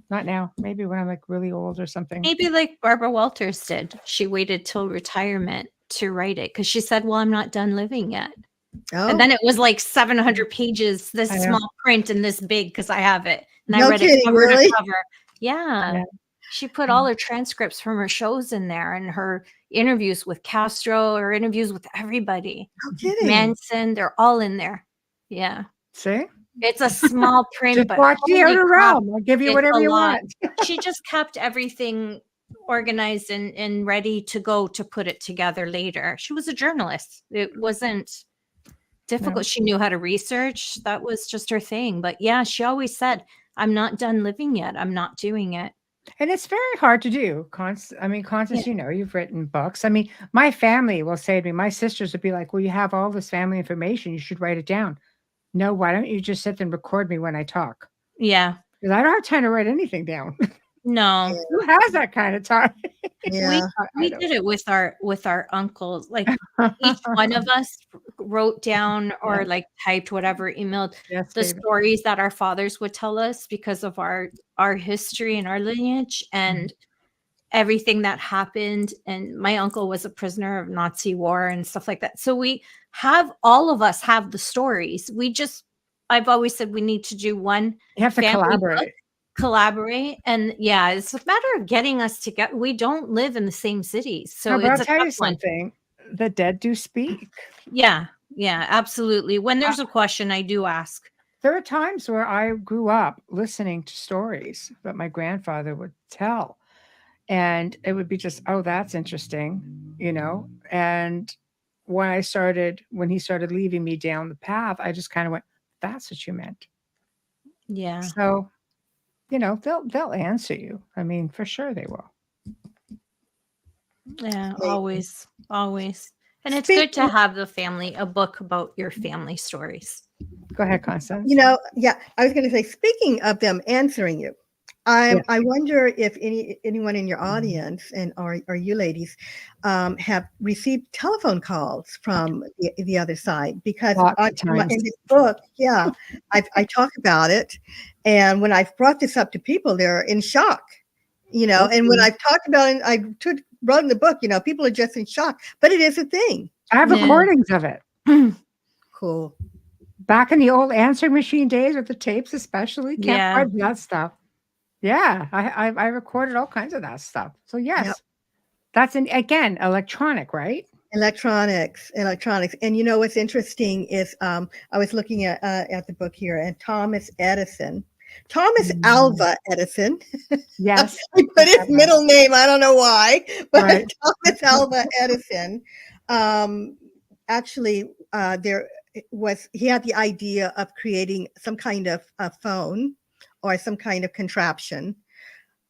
Not now. Maybe when I'm like really old or something. Maybe like Barbara Walters did. She waited till retirement to write it because she said, well, I'm not done living yet. Oh. And then it was like 700 pages, this small print and this big because I have it. And I read it cover to cover. Yeah. She put all her transcripts from her shows in there and her interviews with Castro, her interviews with everybody. No kidding. Manson, they're all in there. Yeah. See? It's a small print, just but watch The Outer Realm. I'll give you whatever you want. She just kept everything organized and ready to go to put it together later. She was a journalist. It wasn't difficult. No. She knew how to research. That was just her thing. But yeah, she always said, I'm not done living yet. I'm not doing it. And it's very hard to do. Constance, you've written books. My family will say to me, my sisters would be like, well, you have all this family information. You should write it down. No, why don't you just sit there and record me when I talk? Yeah. Because I don't have time to write anything down. No. Who has that kind of time? Yeah. We did it with our uncles. Like each one of us wrote down or like typed whatever, emailed the stories that our fathers would tell us because of our history and our lineage and everything that happened. And my uncle was a prisoner of Nazi war and stuff like that. So all of us have the stories. I've always said we need to do one. You have to collaborate. And it's a matter of getting us together. We don't live in the same cities. So I'll tell you something. The dead do speak. Yeah, absolutely. When there's a question, I do ask. There are times where I grew up listening to stories that my grandfather would tell. And it would be just, oh, that's interesting, And when he started leaving me down the path, I just kind of went, that's what you meant. Yeah. So, they'll answer you. For sure they will. Yeah, always. And it's good to have a book about your family stories. Go ahead, Constance. I was going to say, speaking of them answering you, I wonder if anyone in your audience or you ladies have received telephone calls from the other side, because in this book, I talk about it, and when I've brought this up to people, they're in shock, and when I've talked about it, wrote in the book, people are just in shock, but it is a thing. I have recordings of it. Cool. Back in the old answering machine days with the tapes, especially, can't find that stuff. Yeah, I recorded all kinds of that stuff. So yes. That's again electronic, right? Electronics. And you know what's interesting is I was looking at the book here, and Thomas Alva Edison. Yes. I put his middle name. I don't know why, but Right. Thomas Alva Edison. Actually, he had the idea of creating some kind of a phone or some kind of contraption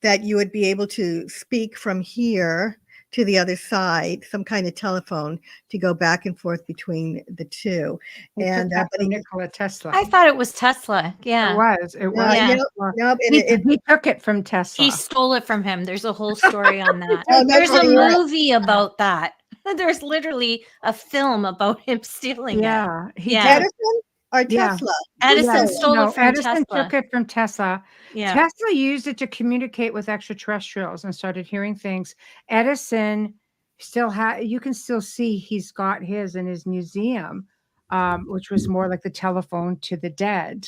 that you would be able to speak from here to the other side, some kind of telephone to go back and forth between the two. He And took that but from Nikola Tesla. I thought it was Tesla. Yeah. It was. Yeah. Nope, He took it from Tesla. He stole it from him. There's a whole story on that. Oh, There's a really right. movie about that. There's literally a film about him stealing it. Yeah. Edison or Tesla? Edison stole it from Edison Tesla. took it from Tesla. Yeah. Tesla used it to communicate with extraterrestrials and started hearing things. Edison you can still see he's got his in his museum, which was more like the telephone to the dead.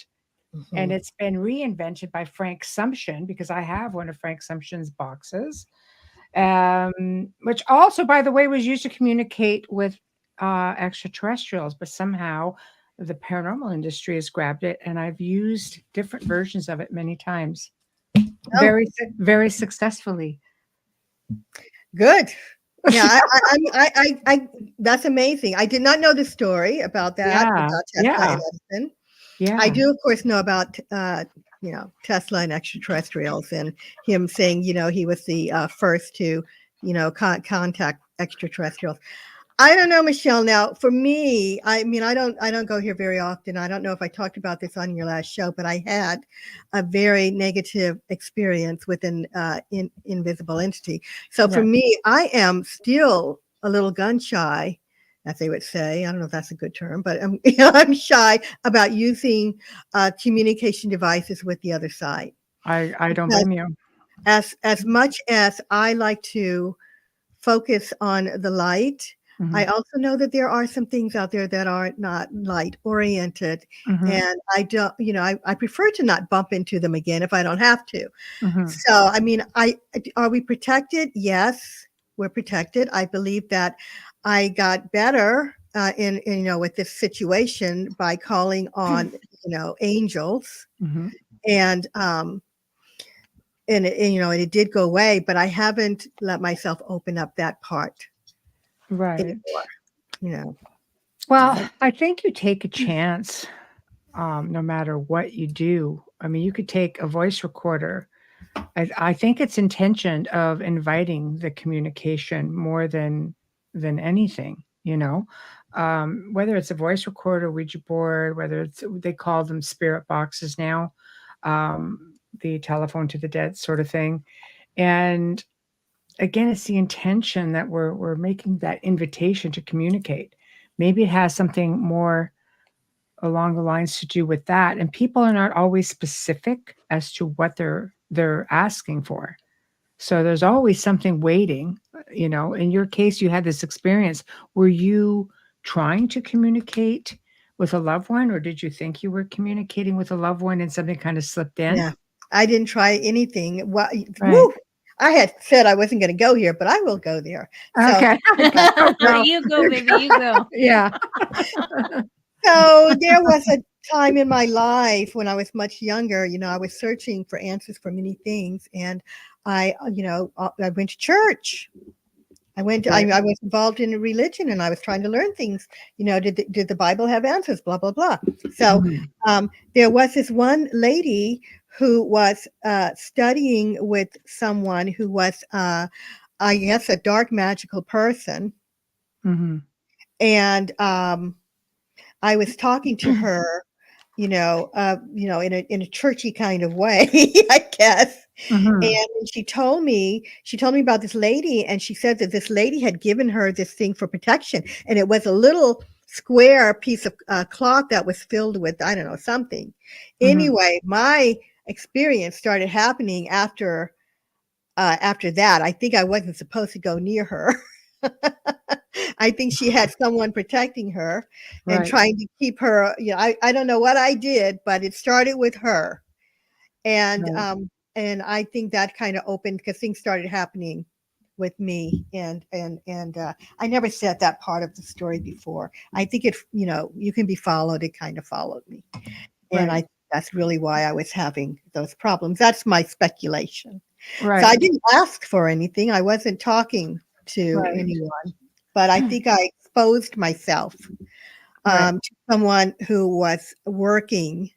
Mm-hmm. And it's been reinvented by Frank Sumption, because I have one of Frank Sumption's boxes, which also, by the way, was used to communicate with extraterrestrials, but somehow the paranormal industry has grabbed it, and I've used different versions of it many times, very, very successfully. Good. Yeah, I that's amazing. I did not know the story about that. About Tesla and Edison. Yeah, I do, of course, know about Tesla and extraterrestrials, and him saying he was the first to contact extraterrestrials. I don't know, Michelle. Now, for me, I mean, I don't go here very often. I don't know if I talked about this on your last show, but I had a very negative experience with an invisible entity. So for me, I am still a little gun shy, as they would say. I don't know if that's a good term, but I'm shy about using communication devices with the other side. I don't blame you. As much as I like to focus on the light, I also know that there are some things out there that are not light oriented, and I don't, I prefer to not bump into them again if I don't have to. So, I mean, are we protected? Yes, we're protected. I believe that I got better in with this situation by calling on angels, and it did go away, but I haven't let myself open up that part. Right. Anymore, Well, I think you take a chance, no matter what you do. I mean, you could take a voice recorder. I think it's intention of inviting the communication more than anything, whether it's a voice recorder, Ouija board, whether they call them spirit boxes now, the telephone to the dead sort of thing. And again, it's the intention that we're making that invitation to communicate. Maybe it has something more along the lines to do with that. And people are not always specific as to what they're asking for. So there's always something waiting. In your case, you had this experience. Were you trying to communicate with a loved one, or did you think you were communicating with a loved one and something kind of slipped in? Yeah, I didn't try anything. Well, woo, I had said I wasn't going to go here, but I will go there. So, okay. You go, baby, you go. Yeah. So there was a time in my life when I was much younger, I was searching for answers for many things. And I went to church. I was involved in a religion, and I was trying to learn things. Did the Bible have answers? Blah, blah, blah. So there was this one lady who was studying with someone who was, I guess, a dark magical person. And I was talking to her, in a churchy kind of way, I guess. And she told me about this lady, and she said that this lady had given her this thing for protection, and it was a little square piece of cloth that was filled with, I don't know, something. Anyway, my experience started happening after that. I think I wasn't supposed to go near her. I think she had someone protecting her and trying to keep her, I don't know what I did, but it started with her. And I think that kind of opened, because things started happening with me, and I never said that part of the story before. I think it, you can be followed. It kind of followed me, and Right. that's really why I was having those problems. That's my speculation. Right. So I didn't ask for anything. I wasn't talking to anyone, but I think I exposed myself to someone who was working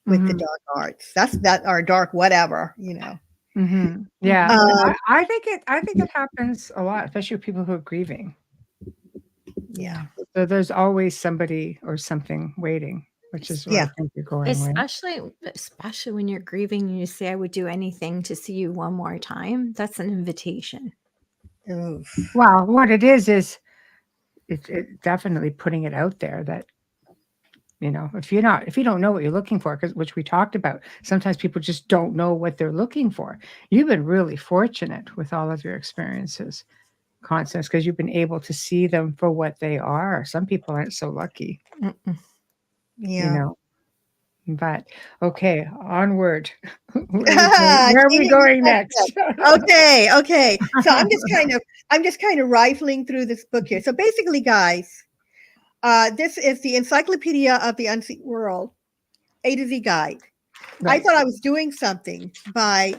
with the dark arts. That or dark whatever, Yeah, I think it happens a lot, especially with people who are grieving. Yeah. So there's always somebody or something waiting, which is where I think you're going. Especially when you're grieving and you say, "I would do anything to see you one more time." That's an invitation. Oof. Well, what it is it definitely putting it out there that, if you don't know what you're looking for, which we talked about, sometimes people just don't know what they're looking for. You've been really fortunate with all of your experiences, Constance, because you've been able to see them for what they are. Some people aren't so lucky. Yeah. But okay, onward. Where are we going next? Okay. So I'm just kind of rifling through this book here. So basically, guys, this is the Encyclopedia of the Unseen World, A to Z guide. I thought I was doing something by,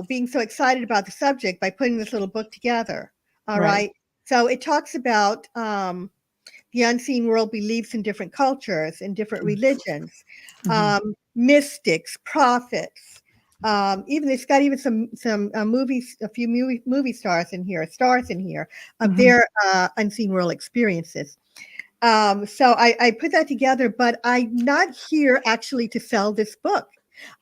being so excited about the subject by putting this little book together. All right. So it talks about the unseen world beliefs in different cultures and different religions, mystics, prophets. Even it's got even some movies, a few movie stars in here of their unseen world experiences. So I put that together, but I'm not here actually to sell this book.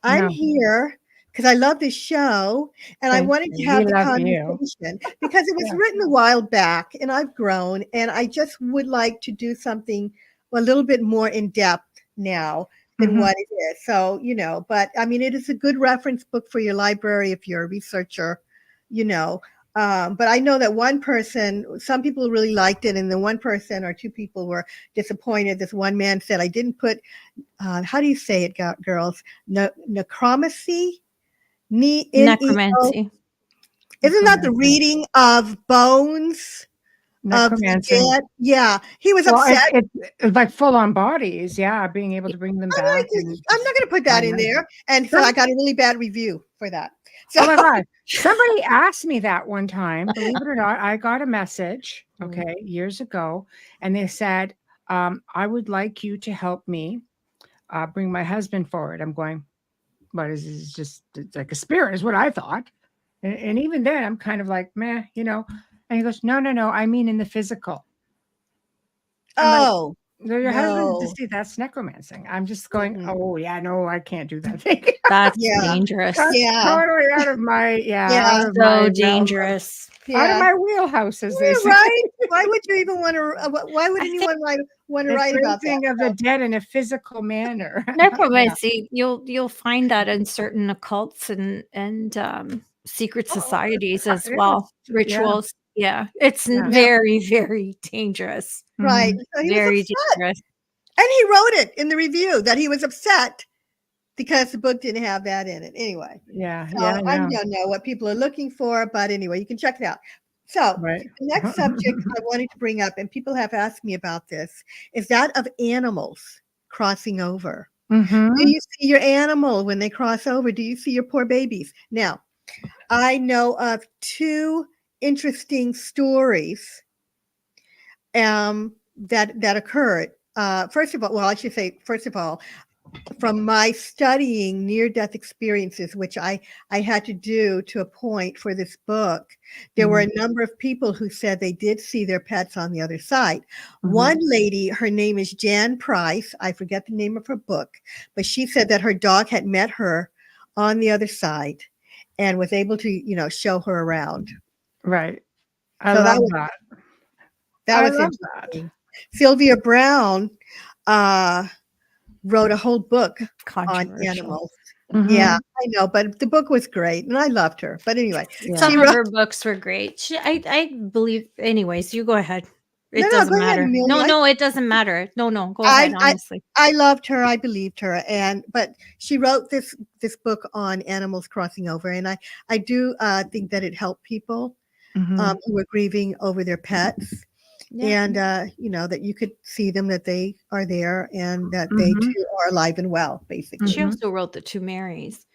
I'm here because I love this show and I wanted to have the conversation because it was written a while back and I've grown and I just would like to do something a little bit more in depth now than what it is. So, but I mean, it is a good reference book for your library if you're a researcher, but I know that some people really liked it, and then one person or two people were disappointed. This one man said, I didn't put, how do you say it, girls? Necromancy? Necromancy. Isn't that the reading of bones? Necromancy. Of the dead? Yeah. He was upset. It's like full on bodies. Yeah. Being able to bring them back. I'm not going to put that in there. And so I got a really bad review for that. So, oh my God. Somebody asked me that one time, believe it or not. I got a message, years ago, and they said, I would like you to help me bring my husband forward. I'm going, what is this? Just it's like a spirit is what I thought. And even then, I'm kind of like, meh, And he goes, no, I mean in the physical. Oh. Your husband, just see, that's necromancing. I'm just going, oh yeah, no, I can't do that thing. That's dangerous. Totally out of my, so dangerous. Out of my wheelhouse, as they say. Right? Why would you even want to? Why would anyone want to write about that? Of the dead in a physical manner. Necromancy, you'll find that in certain occults and secret societies as well. Rituals. Yeah. It's very, very dangerous. Right. So he very was dangerous. And he wrote it in the review that he was upset because the book didn't have that in it. Anyway. I don't know what people are looking for, but anyway, you can check it out. So the next subject I wanted to bring up, and people have asked me about this, is that of animals crossing over. Do you see your animal when they cross over? Do you see your poor babies? Now, I know of two interesting stories that occurred. First of all, from my studying near-death experiences, which I had to do to a point for this book, there were a number of people who said they did see their pets on the other side. One lady, her name is Jan Price. I forget the name of her book, but she said that her dog had met her on the other side and was able to, show her around. Right. I love that. That was interesting. Sylvia Brown wrote a whole book on animals. Yeah, I know, but the book was great and I loved her. But anyway, some of her books were great. I believe, anyways, you go ahead. It doesn't matter. No, it doesn't matter. No, go ahead, honestly. I loved her. I believed her. But she wrote this book on animals crossing over. And I do think that it helped people who were grieving over their pets. Yeah. And, that you could see them, that they are there, and that they too are alive and well, basically. She also wrote The Two Marys.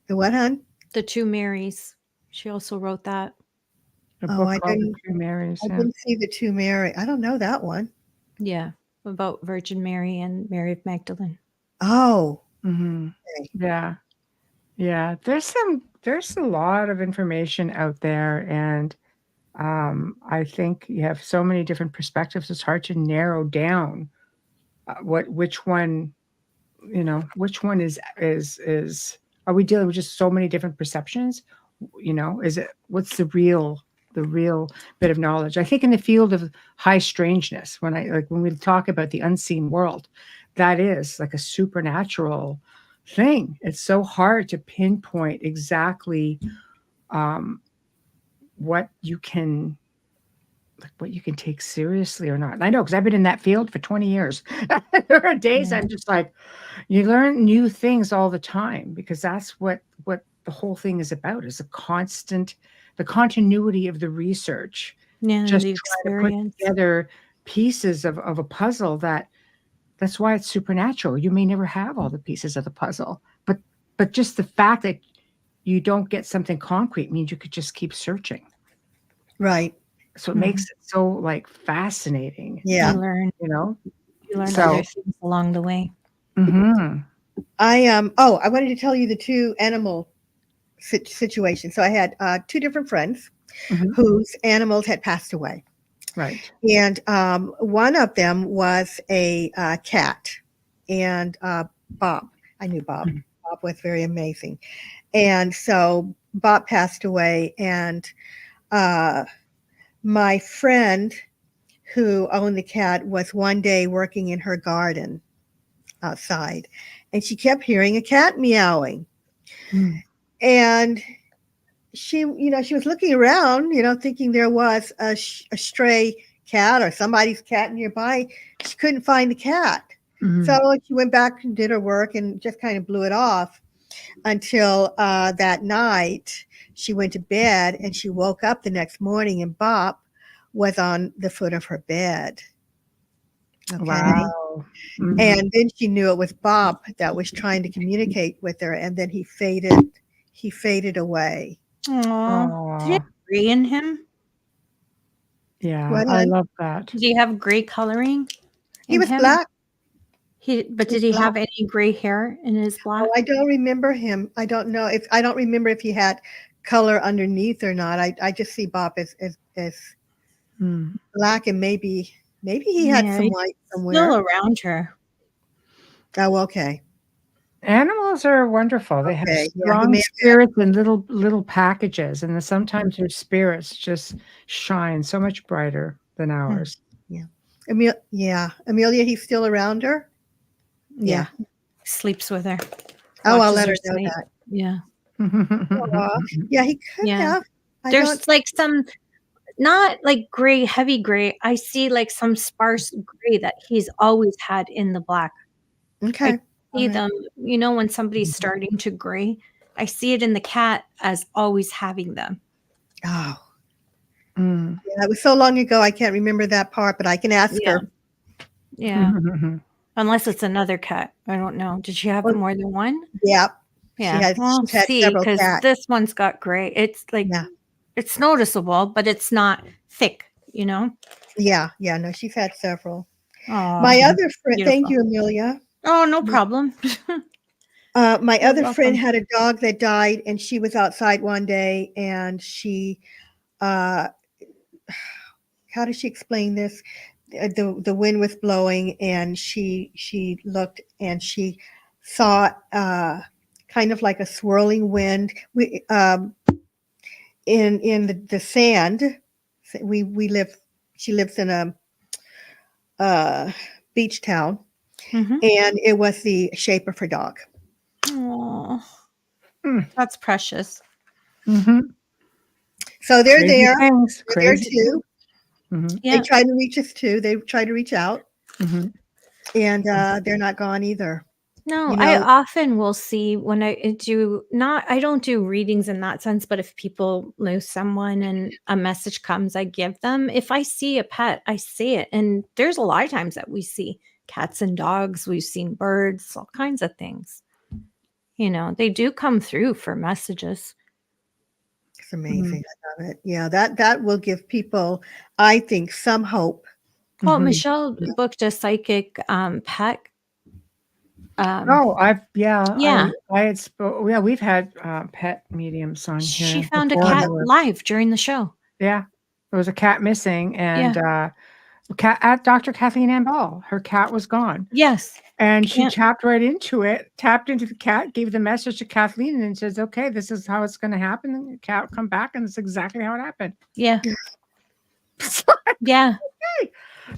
The what, hon? The Two Marys. She also wrote that. A book called The Two Marys. I didn't see The Two Mary. I don't know that one. Yeah, about Virgin Mary and Mary of Magdalene. Oh. Okay. Yeah. Yeah. There's a lot of information out there, and I think you have so many different perspectives. It's hard to narrow down which one is are we dealing with just so many different perceptions? What's the real bit of knowledge? I think in the field of high strangeness, when we talk about the unseen world, that is like a supernatural thing. It's so hard to pinpoint exactly what you can take seriously or not. And I know, because I've been in that field for 20 years. There are days I'm just like, you learn new things all the time, because that's what the whole thing is about, is the continuity of the research. Yeah, just the trying to put together pieces of a puzzle that's why it's supernatural. You may never have all the pieces of the puzzle, but just the fact that you don't get something concrete means you could just keep searching. Right. So it makes it so fascinating. Yeah. You learn So, other things along the way. I wanted to tell you the two animal situations. So I had two different friends whose animals had passed away. Right. And one of them was a cat, and Bob. I knew Bob. Bob was very amazing. And so Bob passed away, and my friend who owned the cat was one day working in her garden outside, and she kept hearing a cat meowing. And she was looking around, thinking there was a stray cat or somebody's cat nearby. She couldn't find the cat. So she went back and did her work and just kind of blew it off until that night she went to bed, and she woke up the next morning and Bob was on the foot of her bed. Okay. Wow. And then she knew it was Bob that was trying to communicate with her, and then he faded away. Aww. Did he have gray in him? Yeah, I love that. Did he have gray coloring? He was black. But did he have any gray hair in his black? Oh, I don't remember him. I don't remember if he had color underneath or not. I just see Bob as black, and maybe he had some white somewhere. Still around her. Oh, okay. Animals are wonderful. They have strong spirits in little packages, and sometimes their spirits just shine so much brighter than ours. Yeah. Amelia, he's still around her? Yeah. Sleeps with her. Oh, I'll let her know that. Yeah. Yeah, he could have. There's some, not like gray, heavy gray. I see some sparse gray that he's always had in the black. Okay. I see them, when somebody's starting to gray, I see it in the cat as always having them. Oh. Yeah, it was so long ago, I can't remember that part, but I can ask her. Yeah. Unless it's another cat. I don't know. Did she have more than one? Yep. Yeah. She's had several cats. This one's got gray. It's it's noticeable, but it's not thick, Yeah. Yeah. No, she's had several. Oh, my other friend, thank you, Amelia. Oh, no problem. My other friend had a dog that died, and she was outside one day, and she, how does she explain this? The wind was blowing, and she looked, and she saw kind of like a swirling wind. We in the sand. She lives in a beach town, and it was the shape of her dog. Oh, that's precious. So they're Crazy there. Things. They're there too. Yeah. They tried to reach us too. They tried to reach out, and they're not gone either. No, You I know, often will see when I don't do readings in that sense, but if people lose someone and a message comes, I give them. If I see a pet, I see it. And there's a lot of times that we see cats and dogs, we've seen birds, all kinds of things. They do come through for messages. it's amazing. I love it. Yeah, that will give people, I think, some hope. Well, Mhm. Michelle booked a psychic pet. Oh, Yeah. I had we've had pet mediums on She here found a before. cat live during the show. Yeah, there was a cat missing, and Yeah. at Dr. Kathleen Ann Ball, her cat was gone, Yes. and she Yeah. tapped right into it, tapped into the cat, gave the message to Kathleen, and says, "Okay, this is how it's going to happen." And the cat will come back, and it's exactly how it happened. Yeah. Yeah.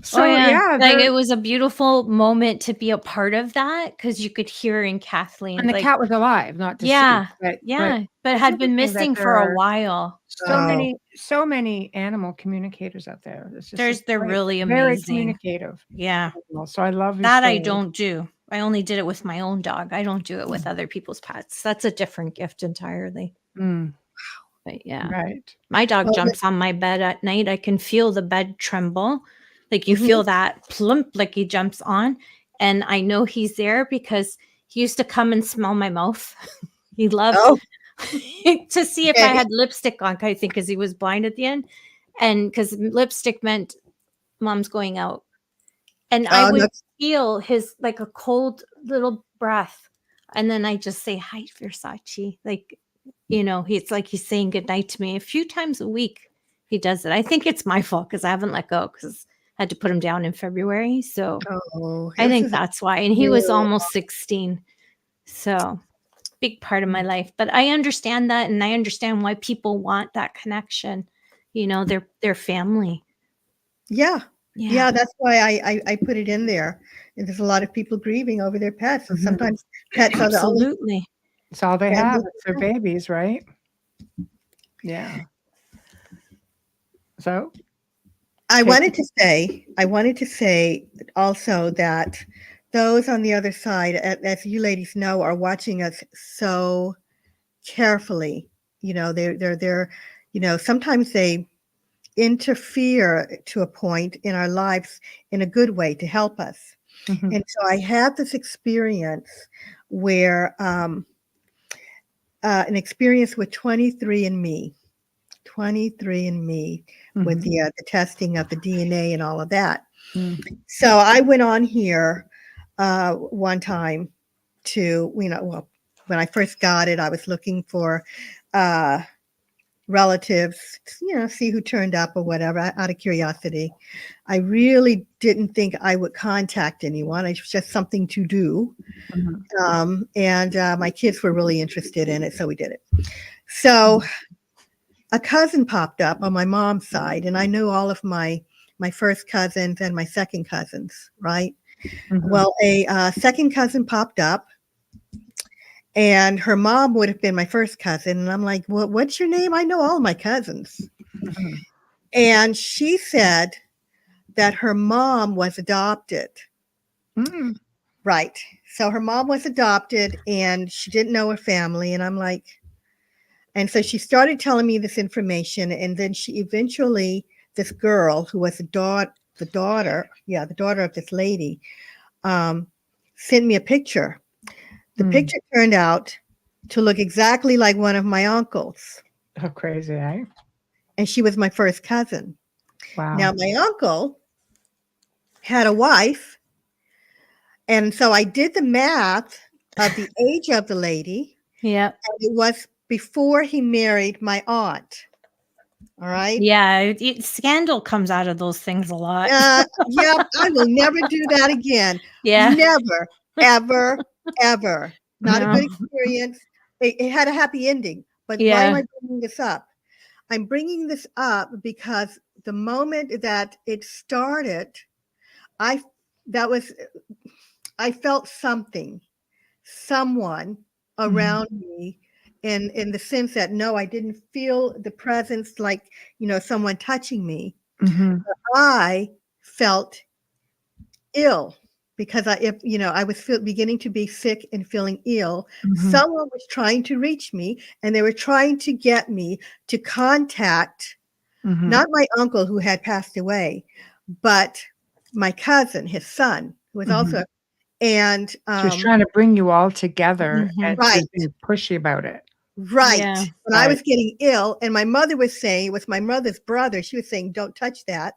So yeah, Like it was a beautiful moment to be a part of that because you could hear in Kathleen. and the Like, cat was alive, not deceased. yeah, But but it's had been interesting that missing there for a are while. Oh. so many animal communicators out there. It's just They're great. really Very amazing. communicative. Yeah. So I love these That I stories. don't do. I only did it with my own dog. I don't do it with other people's pets. That's a different gift entirely. Mm, But yeah. right. My dog Well, jumps on my bed at night. I can feel the bed tremble. Like you Mhm. feel that plump, like he jumps on. And I know he's there because he used to come and smell my mouth. He loved Oh, to see if I okay. had lipstick on, I think, because he was blind at the end. And because lipstick meant mom's going out. And I Oh, would that's feel his like a cold little breath. And then I just say, "Hi, Versace." Like, it's like he's saying goodnight to me a few times a week. He does it. I think it's my fault because I haven't let go because I had to put him down in February. So oh, I this think is that's why. And he was almost 16. So big part of my life. But I understand that, and I understand why people want that connection. Their family. yeah. Yeah. Yeah, that's why I put it in there. And there's a lot of people grieving over their pets, and Mhm. sometimes pets are the only Absolutely. It's all they have. family. It's their babies, right? Yeah. So I take wanted to say also that those on the other side, as you ladies know, are watching us so carefully. They're sometimes they interfere to a point in our lives in a good way to help us. Mhm. And so I had this experience where an experience with 23andMe with Mhm. the testing of the DNA and all of that. Mm. So I went on here one time to, when I first got it, I was looking for relatives, see who turned up or whatever, out of curiosity. I really didn't think I would contact anyone. It was just something to do. Mhm. And my kids were really interested in it, so we did it. So a cousin popped up on my mom's side, and I knew all of my first cousins and my second cousins, right? Mhm. Well, a second cousin popped up, and her mom would have been my first cousin. And I'm like, well, what's your name? I know all my cousins. Mhm. And she said that her mom was adopted. Mm. Right. So her mom was adopted and she didn't know her family. And I'm like, and so she started telling me this information. And then she eventually, this girl who was the daughter of this lady, sent me a picture. The Mm. picture turned out to look exactly like one of my uncles. How crazy, eh? And she was my first cousin. Wow. Now, my uncle had a wife. And so I did the math of the age of the lady. Yeah. And it was before he married my aunt. All right. Yeah. Scandal comes out of those things a lot. Yeah, I will never do that again. Yeah. Never, ever, ever. Not a No. good experience. It had a happy ending. But why am Yeah. I bringing this up? I'm bringing this up because the moment that it started, I felt someone around me in the sense that no, I didn't feel the presence like, someone touching me. Mhm. I felt ill because I was beginning to be sick and feeling ill. Mhm. Someone was trying to reach me, and they were trying to get me to contact Mhm. not my uncle who had passed away, but my cousin, his son, who was also, and She was trying to bring you all together, and she right, was being pushy about it. right. Yeah. When I Right. was getting ill, and my mother was saying, it was my mother's brother, she was saying, don't touch that.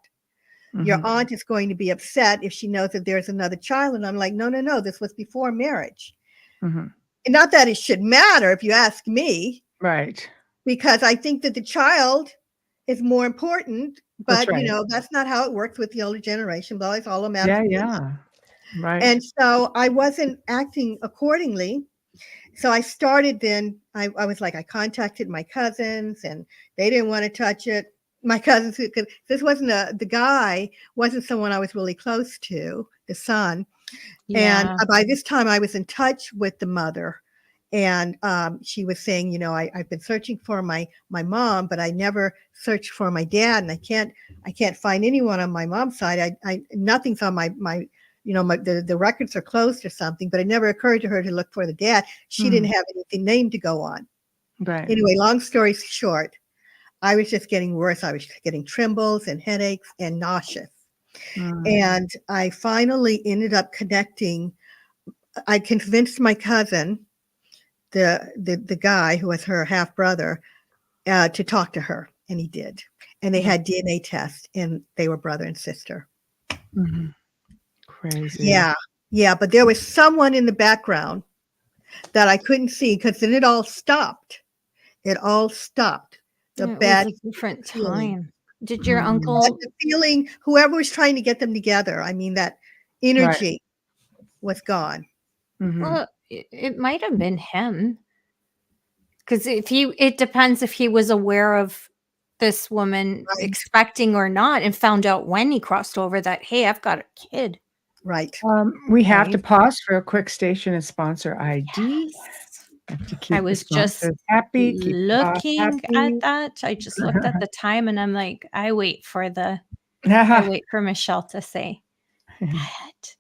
Your Mhm. aunt is going to be upset if she knows that there's another child. And I'm like, no, this was before marriage. Mhm. And not that it should matter if you ask me, Right. because I think that the child is more important, That's but right. that's not how it works with the older generation. But it's all a matter Yeah, of opinion. yeah. Right. And so I wasn't acting accordingly. So I started then, I was like, I contacted my cousins and they didn't want to touch it. My cousins, because this wasn't the guy, wasn't someone I was really close to, the son. And Yeah. by this time I was in touch with the mother. And she was saying, I've been searching for my mom, but I never searched for my dad. And I can't find anyone on my mom's side. Nothing's on my the records are closed or something, but it never occurred to her to look for the dad. She didn't have anything named to go on. Right. Anyway, long story short, I was just getting worse. I was getting trembles and headaches and nauseous. And I finally ended up connecting. I convinced my cousin, the guy who was her half brother, to talk to her, and he did. And they had DNA tests, and they were brother and sister. Mhm. Crazy. Yeah, but there was someone in the background that I couldn't see, because then it all stopped. It all stopped. The It bad was a different feeling. time. Did your Mhm. uncle? The feeling, whoever was trying to get them together, I mean, that Right. energy was gone. Mhm. Well, it might have been him, because it depends if he was aware of this woman Right, expecting or not, and found out when he crossed over that, hey, I've got a kid. right. We have to Right. pause for a quick station and sponsor ID Yes. to I keep the was just sponsors happy, keep the boss looking at happy. that. I just looked at the time and I'm like, I wait for Michelle to say that.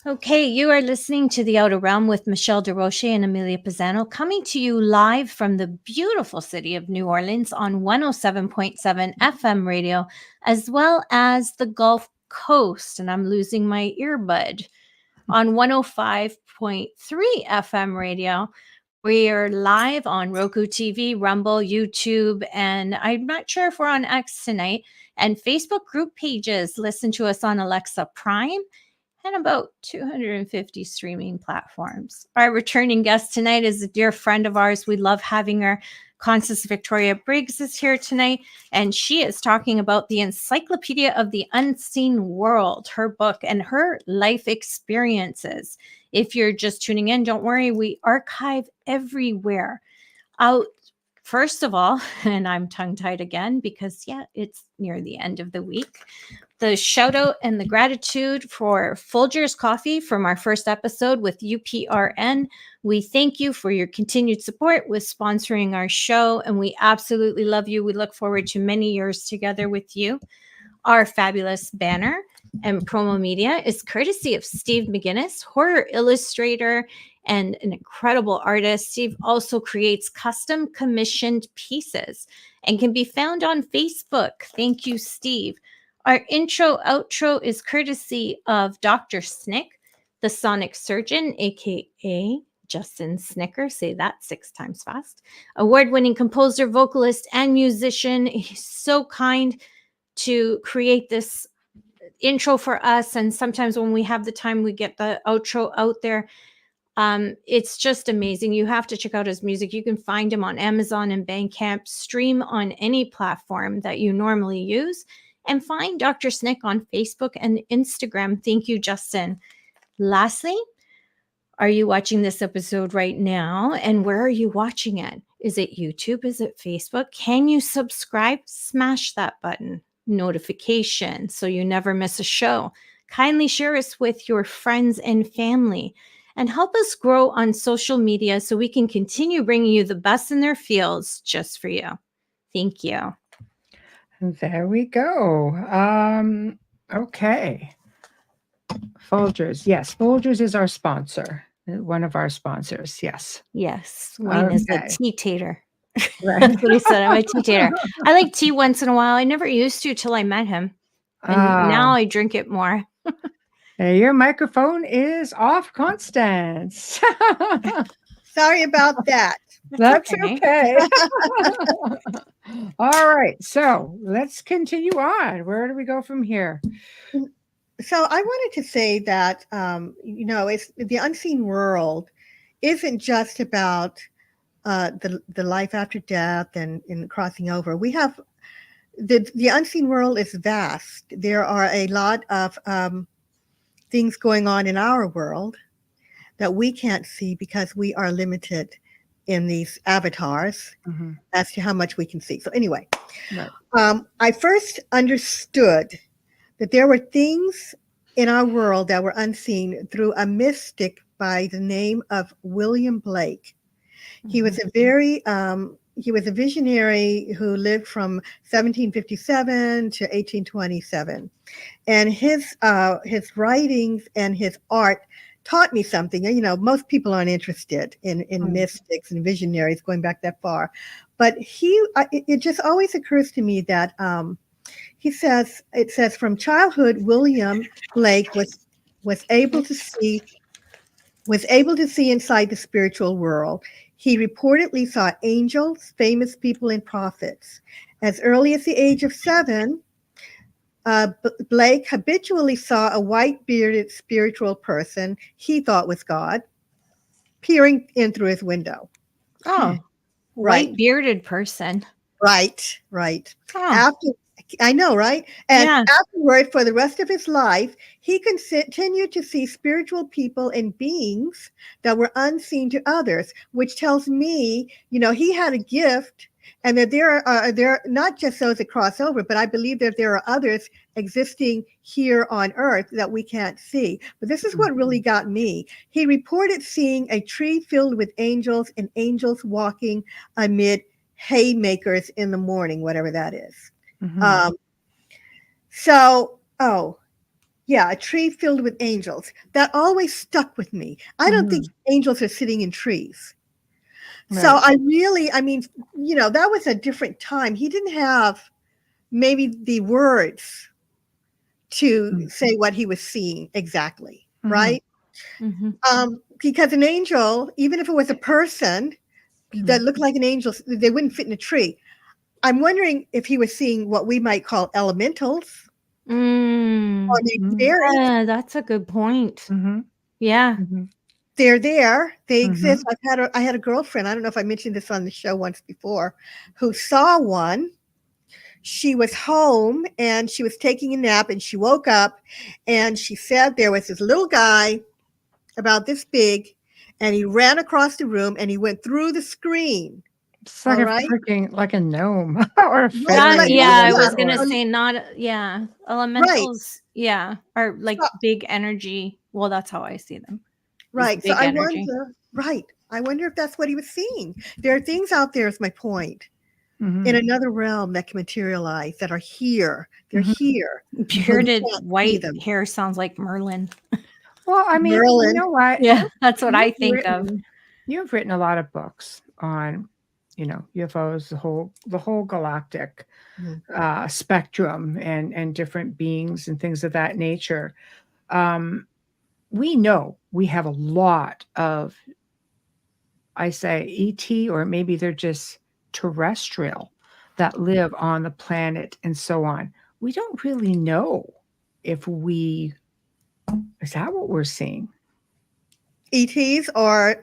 Okay, you are listening to The Outer Realm with Michelle Desrochers and Amelia Pisano, coming to you live from the beautiful city of New Orleans on 107.7 FM radio, as well as the Gulf Coast. And I'm losing my earbud on 105.3 FM radio. We are live on Roku TV, Rumble, YouTube, and I'm not sure if we're on X tonight, and Facebook group pages. Listen to us on Alexa Prime and about 250 streaming platforms. Our returning guest tonight is a dear friend of ours. We love having her. Constance Victoria Briggs is here tonight, and she is talking about the Encyclopedia of the Unseen World, her book, and her life experiences. If you're just tuning in, don't worry, we archive everywhere. Out First of all, and I'm tongue-tied again because, yeah, it's near the end of the week, the shout out and the gratitude for Folgers Coffee from our first episode with UPRN. We thank you for your continued support with sponsoring our show, and we absolutely love you. We look forward to many years together with you. Our fabulous banner and promo media is courtesy of Steve McGinnis, horror illustrator and an incredible artist. Steve also creates custom commissioned pieces and can be found on Facebook. Thank you, Steve. Our intro outro is courtesy of Dr. Snick, the sonic surgeon, aka Justin Snicker. Say that 6 times fast. Award-winning composer, vocalist, and musician. He's so kind to create this intro for us, and sometimes when we have the time we get the outro out there. It's just amazing. You have to check out his music. You can find him on Amazon and Bandcamp, stream on any platform that you normally use, and find Dr. Snick on Facebook and Instagram. Thank you, Justin. Lastly, are you watching this episode right now? And where are you watching it? Is it YouTube? Is it Facebook? Can you subscribe? Smash that button. Notification so you never miss a show. Kindly share us with your friends and family. And help us grow on social media so we can continue bringing you the best in their fields just for you. Thank you. There we go. Okay. Folgers. Yes, Folgers is our sponsor. One of our sponsors. Yes. Yes, Wayne is a Okay. tea-tater. Right. That's what he said. I'm a tea-tater. I like tea once in a while. I never used to till I met him, and now I drink it more. Hey, your microphone is off, Constance. Sorry about that. That's okay. okay. All right, so let's continue on. Where do we go from here? So I wanted to say that it's the unseen world isn't just about the life after death and crossing over. We have the unseen world is vast. There are a lot of things going on in our world that we can't see because we are limited in these avatars as to how much we can see. So anyway, I first understood that there were things in our world that were unseen through a mystic by the name of William Blake. He was a visionary who lived from 1757 to 1827, and his writings and his art taught me something. You know, most people aren't interested in mystics and visionaries going back that far, but it just always occurs to me that it says from childhood, William Blake was able to see inside the spiritual world. He reportedly saw angels, famous people, and prophets. As early as the age of 7, Blake habitually saw a white-bearded spiritual person he thought was God peering in through his window. Oh, Right. white bearded person. Right. Oh. I know, right? And afterward, for the rest of his life, he continued to see spiritual people and beings that were unseen to others, which tells me, he had a gift, and that there are not just those that cross over, but I believe that there are others existing here on Earth that we can't see. But this is what really got me. He reported seeing a tree filled with angels and angels walking amid haymakers in the morning, whatever that is. A tree filled with angels. That always stuck with me. I don't think angels are sitting in trees. Right. So that was a different time. He didn't have maybe the words to say what he was seeing exactly, right? Because an angel, even if it was a person that looked like an angel, they wouldn't fit in a tree. I'm wondering if he was seeing what we might call elementals. Or maybe fairies. Yeah, that's a good point. Yeah. They're there. They exist. I had a girlfriend, I don't know if I mentioned this on the show once before, who saw one. She was home and she was taking a nap, and she woke up and she said there was this little guy about this big, and he ran across the room and he went through the screen. It's like like a gnome or a fairy. I was gonna say elementals. Right. Are like big energy. Well, that's how I see them. Right. So I wonder if that's what he was seeing. There are things out there, is my point, in another realm that can materialize, that are here. They're here. Bearded white hair sounds like Merlin. Well, I mean, you know what? Yeah, that's what I think of. You've written a lot of books on, UFOs, the whole galactic spectrum and different beings and things of that nature. We know we have a lot of, I say, ET, or maybe they're just terrestrial that live on the planet and so on. We don't really know if is that what we're seeing? ETs or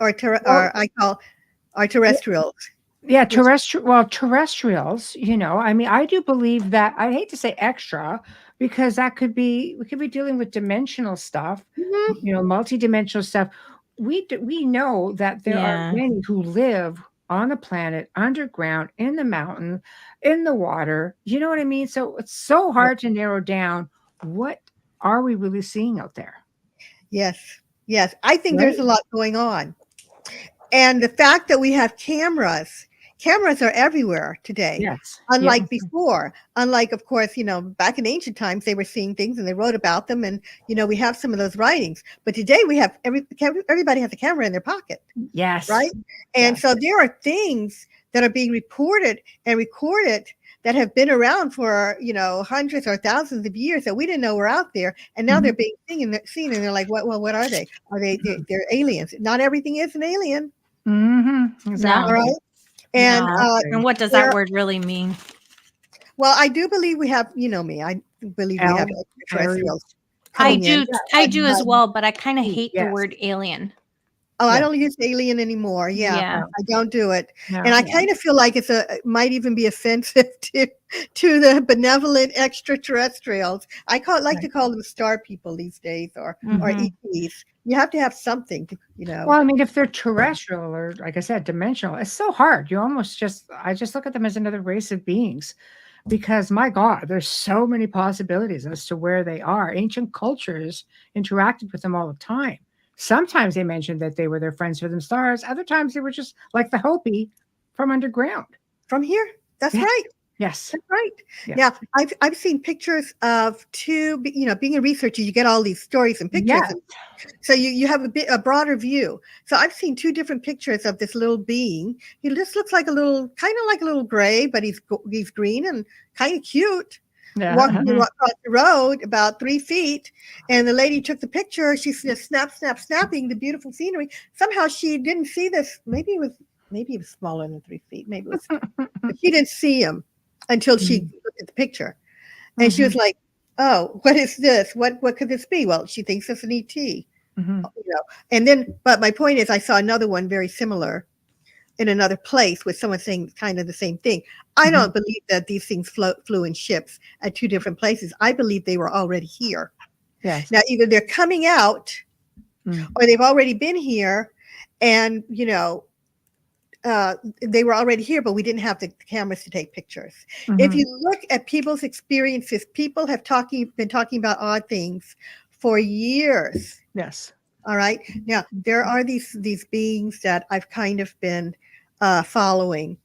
terrestrials. Yeah, terrestrials, I mean, I do believe that. I hate to say extra, because we could be dealing with dimensional stuff, multidimensional stuff. We know that there are many who live on the planet, underground, in the mountain, in the water. You know what I mean? So it's so hard to narrow down what are we really seeing out there. Yes. I think there's a lot going on. And the fact that we have cameras, cameras are everywhere today. Yes. Unlike before, unlike, of course, back in ancient times, they were seeing things and they wrote about them. And, we have some of those writings. But today we have everybody has a camera in their pocket. Yes. Right. And so there are things that are being reported and recorded that have been around for, hundreds or thousands of years that we didn't know were out there. And now they're being seen and they're like, what are they? They're aliens. Not everything is an alien. Exactly. All right. And, and what does that word really mean? Well, I do believe we have, me, I believe we have extraterrestrials. I do as well, but I kind of hate the word alien. Oh, I don't use alien anymore. Yeah. I don't do it. No, and I kind of feel like it might even be offensive to the benevolent extraterrestrials. I like to call them star people these days or ETs. You have to have something to, Well, I mean, if they're terrestrial or, like I said, dimensional, it's so hard. You almost I just look at them as another race of beings because, my God, there's so many possibilities as to where they are. Ancient cultures interacted with them all the time. Sometimes they mentioned that they were their friends from the stars. Other times they were just like the Hopi from underground. From here. That's right. Yes. That's right. Yeah. I've seen pictures of two, being a researcher, you get all these stories and pictures. Yes. And so you have a broader view. So I've seen two different pictures of this little being. He just looks like kind of like a little gray, but he's green and kind of cute. Walking across the road about 3 feet, and the lady took the picture. She's just snapping the beautiful scenery. Somehow she didn't see this. Maybe it was smaller than 3 feet. Maybe it was, but she didn't see him until she looked at the picture, and she was like, "Oh, what is this? What could this be?" Well, she thinks it's an ET. And then, but my point is, I saw another one very similar in another place with someone saying kind of the same thing. I don't believe that these things flew in ships at two different places. I believe they were already here. Yes. Now, either they're coming out or they've already been here and, they were already here, but we didn't have the cameras to take pictures. If you look at people's experiences, people have been talking about odd things for years. Yes. All right. Now, there are these beings that I've kind of been following.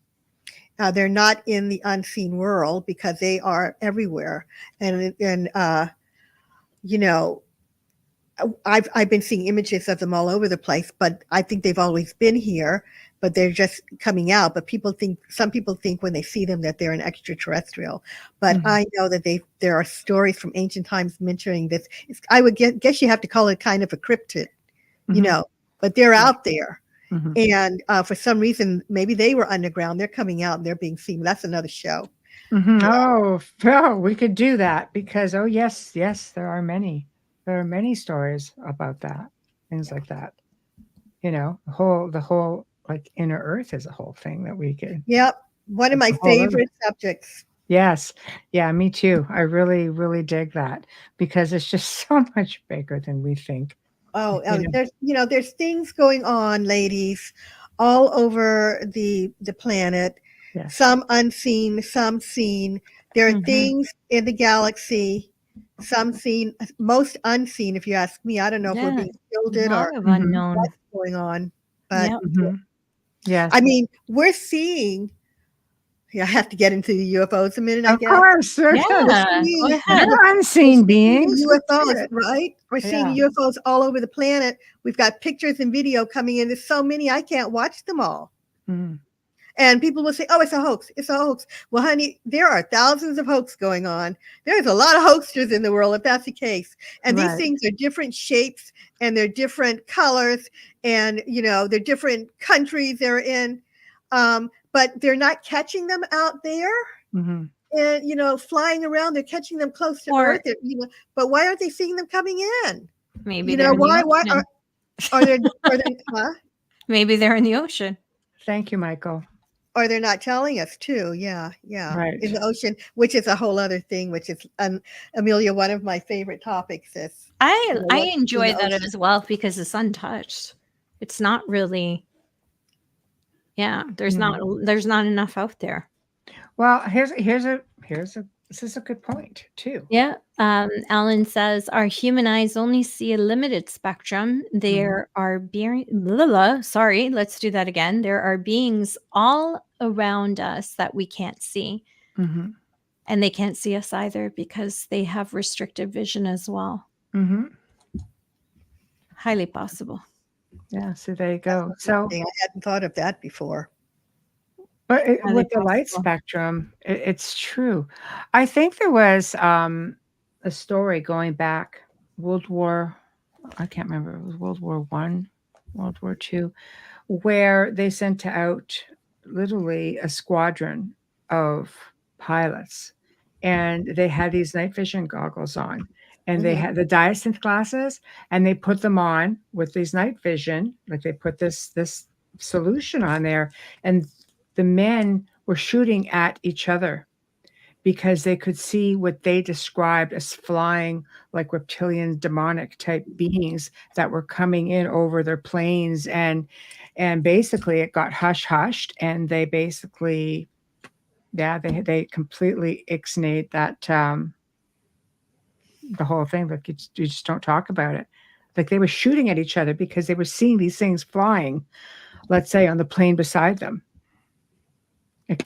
They're not in the unseen world because they are everywhere. And I've been seeing images of them all over the place, but I think they've always been here, but they're just coming out. But some people think when they see them that they're an extraterrestrial. But I know that there are stories from ancient times mentioning this. I would guess you have to call it kind of a cryptid, but they're out there. And for some reason, maybe they were underground. They're coming out and they're being seen. That's another show. Oh, we could do that because, yes, there are many. There are many stories about that, things like that. The whole like inner earth is a whole thing that we could. Yep. One of my favorite subjects. Yes. Yeah, me too. I really, really dig that because it's just so much bigger than we think. There's things going on, ladies, all over the planet. Yes. Some unseen, some seen. There are things in the galaxy, some seen, most unseen. If you ask me, I don't know if we're being shielded or unknown. what's going on. But yes, I mean, we're seeing. I have to get into the UFOs a minute. Of course, Go ahead. They're unseen beings. UFOs, right? We're seeing UFOs all over the planet. We've got pictures and video coming in. There's so many, I can't watch them all. And people will say, "Oh, it's a hoax. It's a hoax." Well, honey, there are thousands of hoaxes going on. There's a lot of hoaxers in the world, if that's the case. And these things are different shapes and they're different colors and, they're different countries they're in. But they're not catching them out there and, flying around. They're catching them close to Earth. But why aren't they seeing them coming in? Maybe why are they, maybe they're in the ocean. Thank you, Michael. Or they're not telling us too. Yeah. Right. In the ocean, which is a whole other thing, which is, Amelia, one of my favorite topics is. I enjoy that as well because it's untouched. It's not really. Yeah, there's not enough out there. Well, here's a This is a good point too. Yeah. Alan says our human eyes only see a limited spectrum. There are sorry, let's do that again. There are beings all around us that we can't see. Mm-hmm. And they can't see us either because they have restricted vision as well. Mm-hmm. Highly possible. Yeah, so there you go. So I hadn't thought of that before. but Highly with the light possible. spectrum, it's true. I think there was a story going back I can't remember, it was World War One, World War Two, where they sent out literally a squadron of pilots, and they had these night vision goggles on, and they had the diasynth glasses, and they put them on with these night vision, like they put this solution on there, and the men were shooting at each other because they could see what they described as flying like reptilian demonic type beings that were coming in over their planes, and basically it got hushed, and they basically they completely ixnayed that the whole thing. Like you just don't talk about it. Like they were shooting at each other because they were seeing these things flying, let's say on the plane beside them.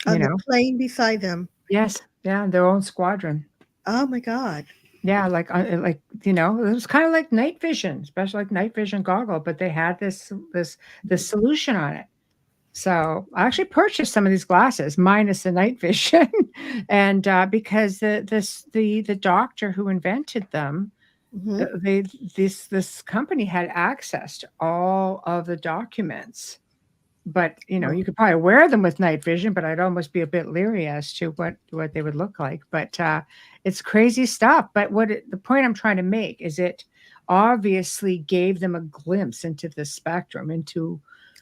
On the plane beside them. Yes. Yeah, their own squadron. Oh my God. Yeah, like it was kind of like night vision, especially like night vision goggle, but they had this solution on it. So I actually purchased some of these glasses minus the night vision, and because the doctor who invented them, this company had access to all of the documents. But you could probably wear them with night vision, but I'd almost be a bit leery as to what they would look like. But it's crazy stuff. But the point I'm trying to make is it obviously gave them a glimpse into the spectrum, to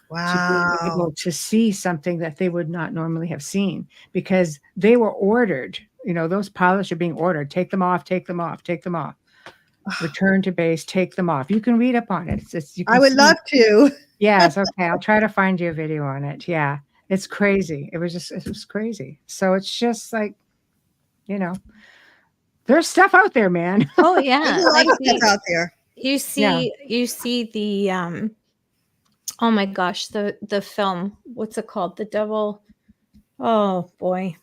be able to see something that they would not normally have seen, because they were ordered. Those pilots are being ordered: take them off, take them off, take them off. Return to base, take them off. You can read up on it. I would love to. Yes, okay. I'll try to find you a video on it. Yeah, it's crazy. It was crazy. So it's just like, there's stuff out there, man. Oh yeah, There's a lot of stuff out there. You see the oh my gosh, the film. What's it called? The Devil. Oh boy,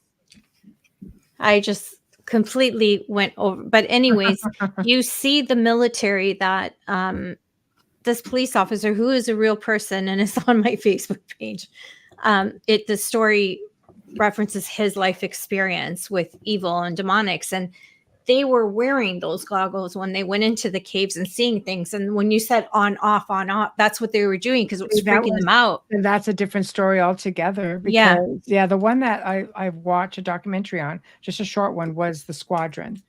I just completely went over. But anyways, you see the military that this police officer, who is a real person and is on my Facebook page, the story references his life experience with evil and demonics, and they were wearing those goggles when they went into the caves and seeing things. And when you said on off, that's what they were doing, because it was freaking them out. And that's a different story altogether. Because, the one that I watched a documentary on, just a short one, was the squadron.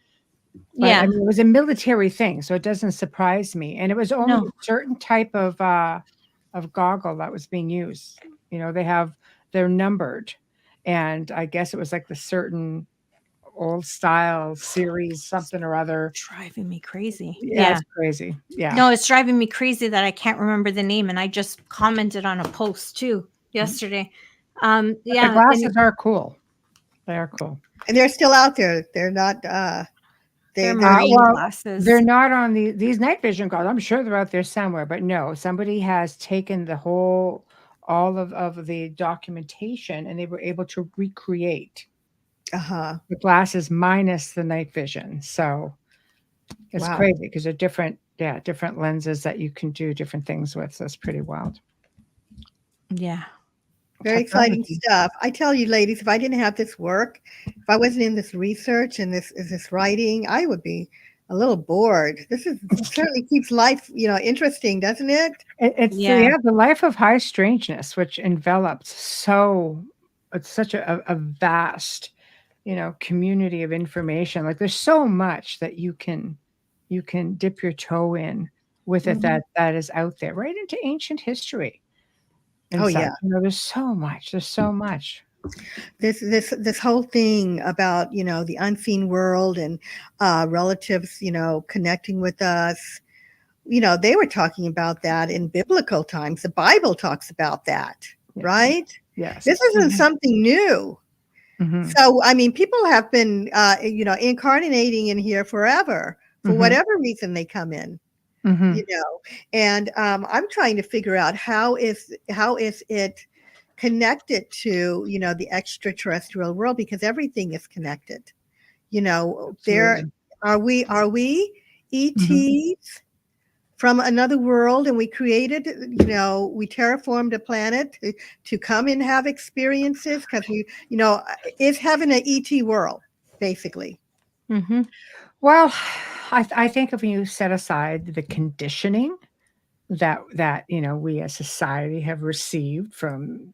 But, I mean, it was a military thing, so it doesn't surprise me. And it was only a certain type of goggle that was being used. They're numbered, and I guess it was like the certain old style series, something or other. Driving me crazy. Yeah, it's crazy. Yeah. No, it's driving me crazy that I can't remember the name, and I just commented on a post too yesterday. The glasses are cool. They are cool, and they're still out there. They're not. They're marine glasses. They're not on these night vision goggles. I'm sure they're out there somewhere, but no, somebody has taken all of the documentation, and they were able to recreate the glasses minus the night vision. So it's crazy because they're different lenses that you can do different things with. So it's pretty wild. Yeah. Very exciting stuff. I tell you, ladies, if I didn't have this work, if I wasn't in this research and this writing, I would be a little bored. This certainly keeps life, interesting, doesn't it? It's the life of high strangeness, which envelops it's such a vast, community of information. Like there's so much that you can dip your toe in with it that is out there, right into ancient history. There's so much. This whole thing about the unseen world and relatives connecting with us. They were talking about that in biblical times. The Bible talks about that, right? Yes. This isn't something new. So, I mean, people have been, incarnating in here forever for whatever reason they come in, and I'm trying to figure out how is it connected to, the extraterrestrial world, because everything is connected. There are we ETs from another world, and we created, we terraformed a planet to come and have experiences, because is heaven an ET world, basically? Well, I think if you set aside the conditioning that we as society have received from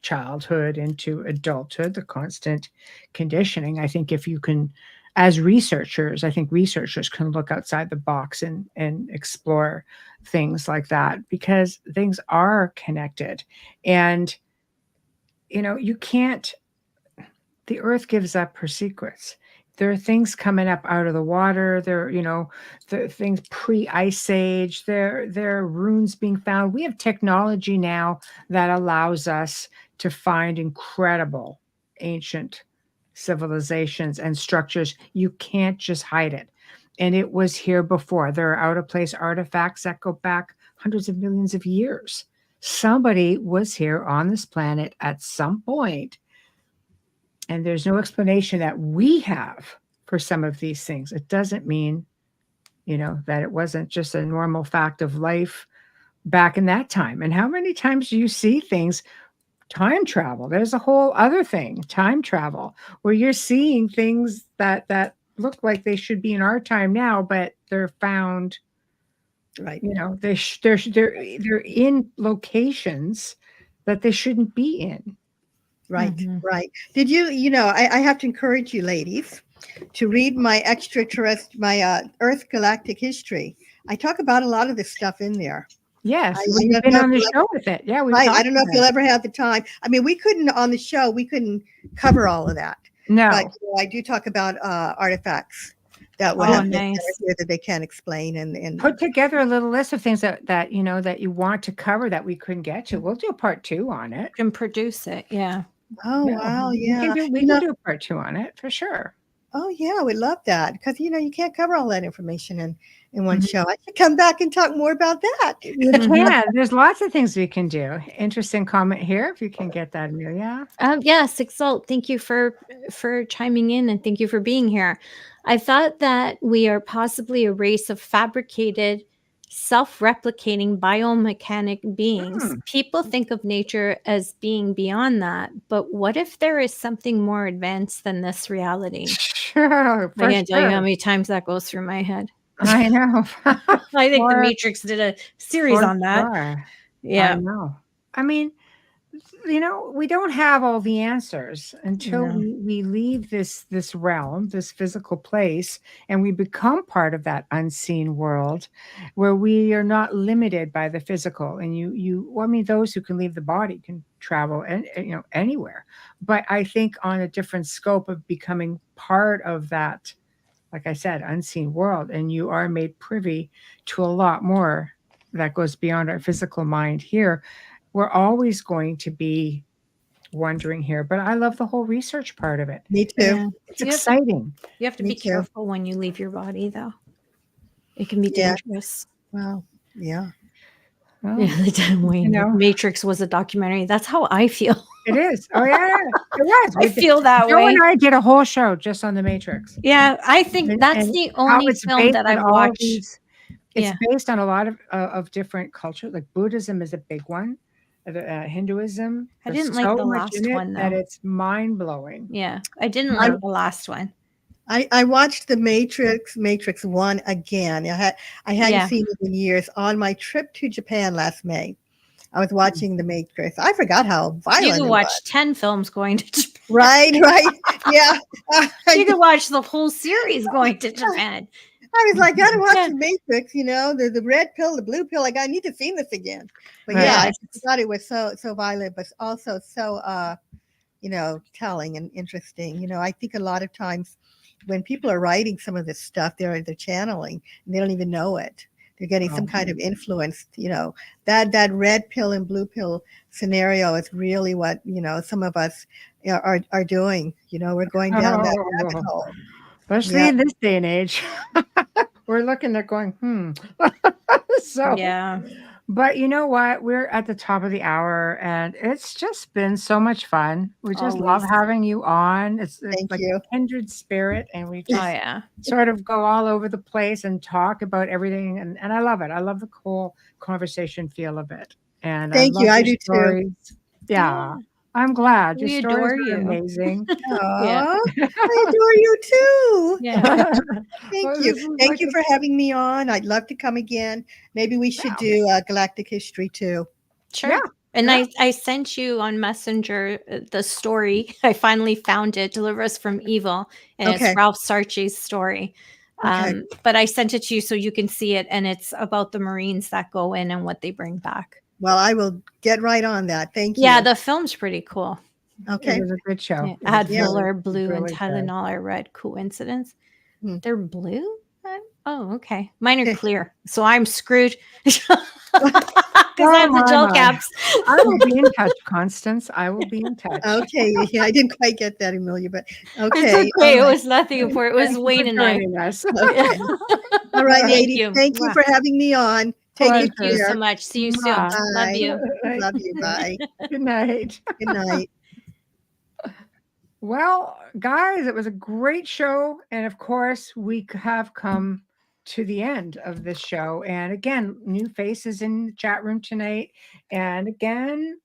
childhood into adulthood, the constant conditioning, I think if you can, as researchers, I think researchers can look outside the box and explore things like that, because things are connected. And you can't, the earth gives up her secrets. There are things coming up out of the water. There, the things pre-ice age. There are runes being found. We have technology now that allows us to find incredible ancient civilizations and structures. You can't just hide it. And it was here before. There are out-of-place artifacts that go back hundreds of millions of years. Somebody was here on this planet at some point, and there's no explanation that we have for some of these things. It doesn't mean, that it wasn't just a normal fact of life back in that time. And how many times do you see things, time travel? There's a whole other thing, time travel, where you're seeing things that look like they should be in our time now, but they're found, right? They're in locations that they shouldn't be in. Right, right. Did I have to encourage you ladies to read my Earth Galactic History. I talk about a lot of this stuff in there. Yes, we've been on the show with it. Yeah, right. I don't know if you'll ever have the time. I mean, we couldn't cover all of that. No. But I do talk about artifacts that that they can't explain, and put together a little list of things that you want to cover that we couldn't get to. We'll do a part 2 on it. And produce it, yeah. Oh, wow, yeah. We can do a part 2 on it for sure. Oh, yeah, we'd love that, because, you can't cover all that information in one show. I should come back and talk more about that. You can. There's lots of things we can do. Interesting comment here, if you can get that, Amelia. Yes, Exalt, thank you for chiming in, and thank you for being here. I thought that we are possibly a race of fabricated, self-replicating biomechanic beings. People think of nature as being beyond that, but what if there is something more advanced than this reality? Sure. I can't tell you how many times that goes through my head. I know. I think The Matrix did a series on that. Sure. Yeah. I know. I mean, we don't have all the answers until we leave this realm, this physical place, and we become part of that unseen world where we are not limited by the physical. And those who can leave the body can travel anywhere. But I think on a different scope of becoming part of that, like I said, unseen world, and you are made privy to a lot more that goes beyond our physical mind here. We're always going to be wondering here, but I love the whole research part of it. Me too. Yeah. It's exciting. You have to be careful when you leave your body, though. It can be dangerous. Wow. Yeah. Well, Matrix was a documentary. That's how I feel. It is. Oh yeah, it was. I feel that way. And I did a whole show just on the Matrix. Yeah, I think that's the only film that I've watched. It's based on a lot of different cultures. Like Buddhism is a big one. Hinduism. I didn't like the last one, though. That it's mind blowing. Yeah, I didn't like the last one. I watched the Matrix 1 again. I hadn't seen it in years. On my trip to Japan last May, I was watching the Matrix. I forgot how violent you could watch 10 films going to Japan. Right. Yeah. You could watch the whole series going to Japan. I was like, gotta watch the Matrix, the red pill, the blue pill. Like, I need to see this again. But I thought it was so violent, but also so telling and interesting. I think a lot of times when people are writing some of this stuff, they're channeling and they don't even know it. they're getting some kind of influence. That red pill and blue pill scenario is really what some of us are doing. We're going down that rabbit hole. Especially in this day and age. We're looking at going, So, yeah. But you know what? We're at the top of the hour, and it's just been so much fun. We just love Always. having you on. It's Thank like you. a kindred spirit, and we Oh just yeah. sort of go all over the place and talk about everything. And I love it. I love the whole conversation feel of it. And Thank I you. love I your do too. stories. Yeah. I'm glad. Your We stories adore are you. amazing. Yeah. I adore you too. Yeah. Thank Well, you. this was Thank like you for having me on. I'd love to come again. Maybe we should do Galactic history too. Sure. Yeah. And I sent you on Messenger the story. I finally found it, Deliver Us from Evil. And Okay. it's Ralph Sarchi's story. Okay. But I sent it to you so you can see it. And it's about the Marines that go in and what they bring back. Well, I will get right on that. Thank you. Yeah, the film's pretty cool. Okay. It was a good show. Yeah. It was Advil are really, blue and really good. Tylenol are red. Coincidence? Hmm. They're blue? Oh, okay. Mine are clear. So I'm screwed. Because I have the gel caps. I will be in touch, Constance. I will be in touch. Okay. Yeah, I didn't quite get that, Amelia, but okay. It's okay. It All right. was nothing important. It was Thank you Wayne for and I. joining us. Okay. All right, Thank ladies. you. Thank you for having me on. Take Thank good you care. so much. See you soon. Bye. Love you. Love you. Bye. Good night. Good night. Well, guys, it was a great show. And of course, we have come to the end of this show. And again, new faces in the chat room tonight. And again,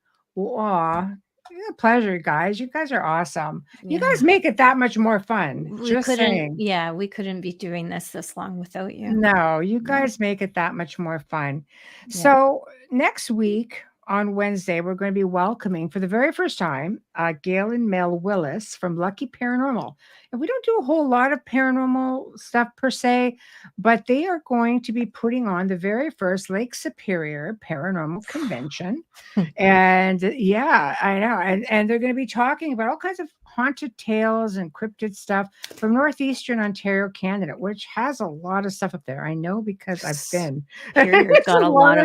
pleasure, guys. You guys are awesome. You guys make it that much more fun. Just saying. Yeah, we couldn't be doing this long without you. No, you guys make it that much more fun. So next week on Wednesday, we're going to be welcoming for the very first time Gail and Mel Willis from Lucky Paranormal. And we don't do a whole lot of paranormal stuff per se, but they are going to be putting on the very first Lake Superior Paranormal Convention. And yeah, I know. And they're going to be talking about all kinds of haunted tales and cryptid stuff from northeastern Ontario, Canada, which has a lot of stuff up there. I know because I've been. Superior's got a lot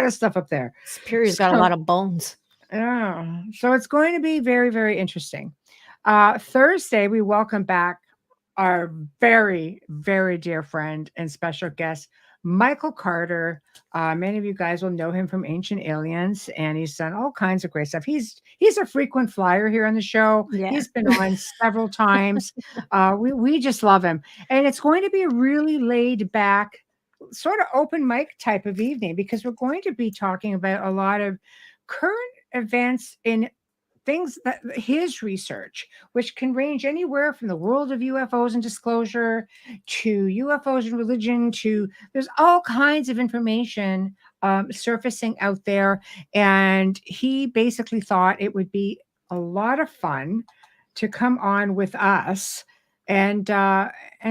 of stuff up there. Superior's got a lot of bones. Yeah. So it's going to be very, very interesting. Thursday, we welcome back our very, very dear friend and special guest, Michael Carter. Many of you guys will know him from Ancient Aliens, and he's done all kinds of great stuff. He's a frequent flyer here on the show. Yeah. He's been on several times. We just love him. And it's going to be a really laid back, sort of open mic type of evening, because we're going to be talking about a lot of current events in things that his research, which can range anywhere from the world of UFOs and disclosure to UFOs and religion, to there's all kinds of information surfacing out there. And he basically thought it would be a lot of fun to come on with us and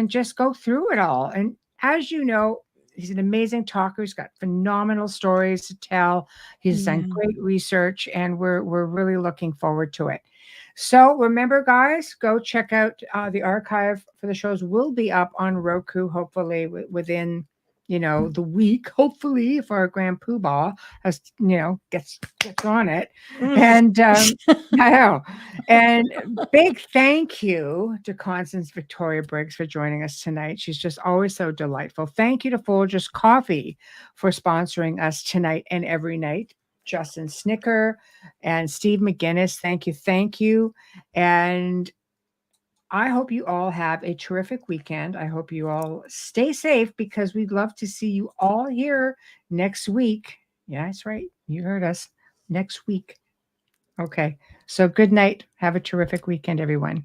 just go through it all. And as you know, he's an amazing talker. He's got phenomenal stories to tell. He's done great research, and we're really looking forward to it. So remember, guys, go check out the archive for the shows. Will be up on Roku, hopefully within the week. Hopefully, if our Grand Poobah has gets on it. And I know. And big thank you to Constance Victoria Briggs for joining us tonight. She's just always so delightful. Thank you to Folgers Coffee for sponsoring us tonight and every night. Justin Snicker and Steve McGinnis, thank you. And I hope you all have a terrific weekend. I hope you all stay safe, because we'd love to see you all here next week. Yeah, that's right. You heard us. Next week. Okay. So good night. Have a terrific weekend, everyone.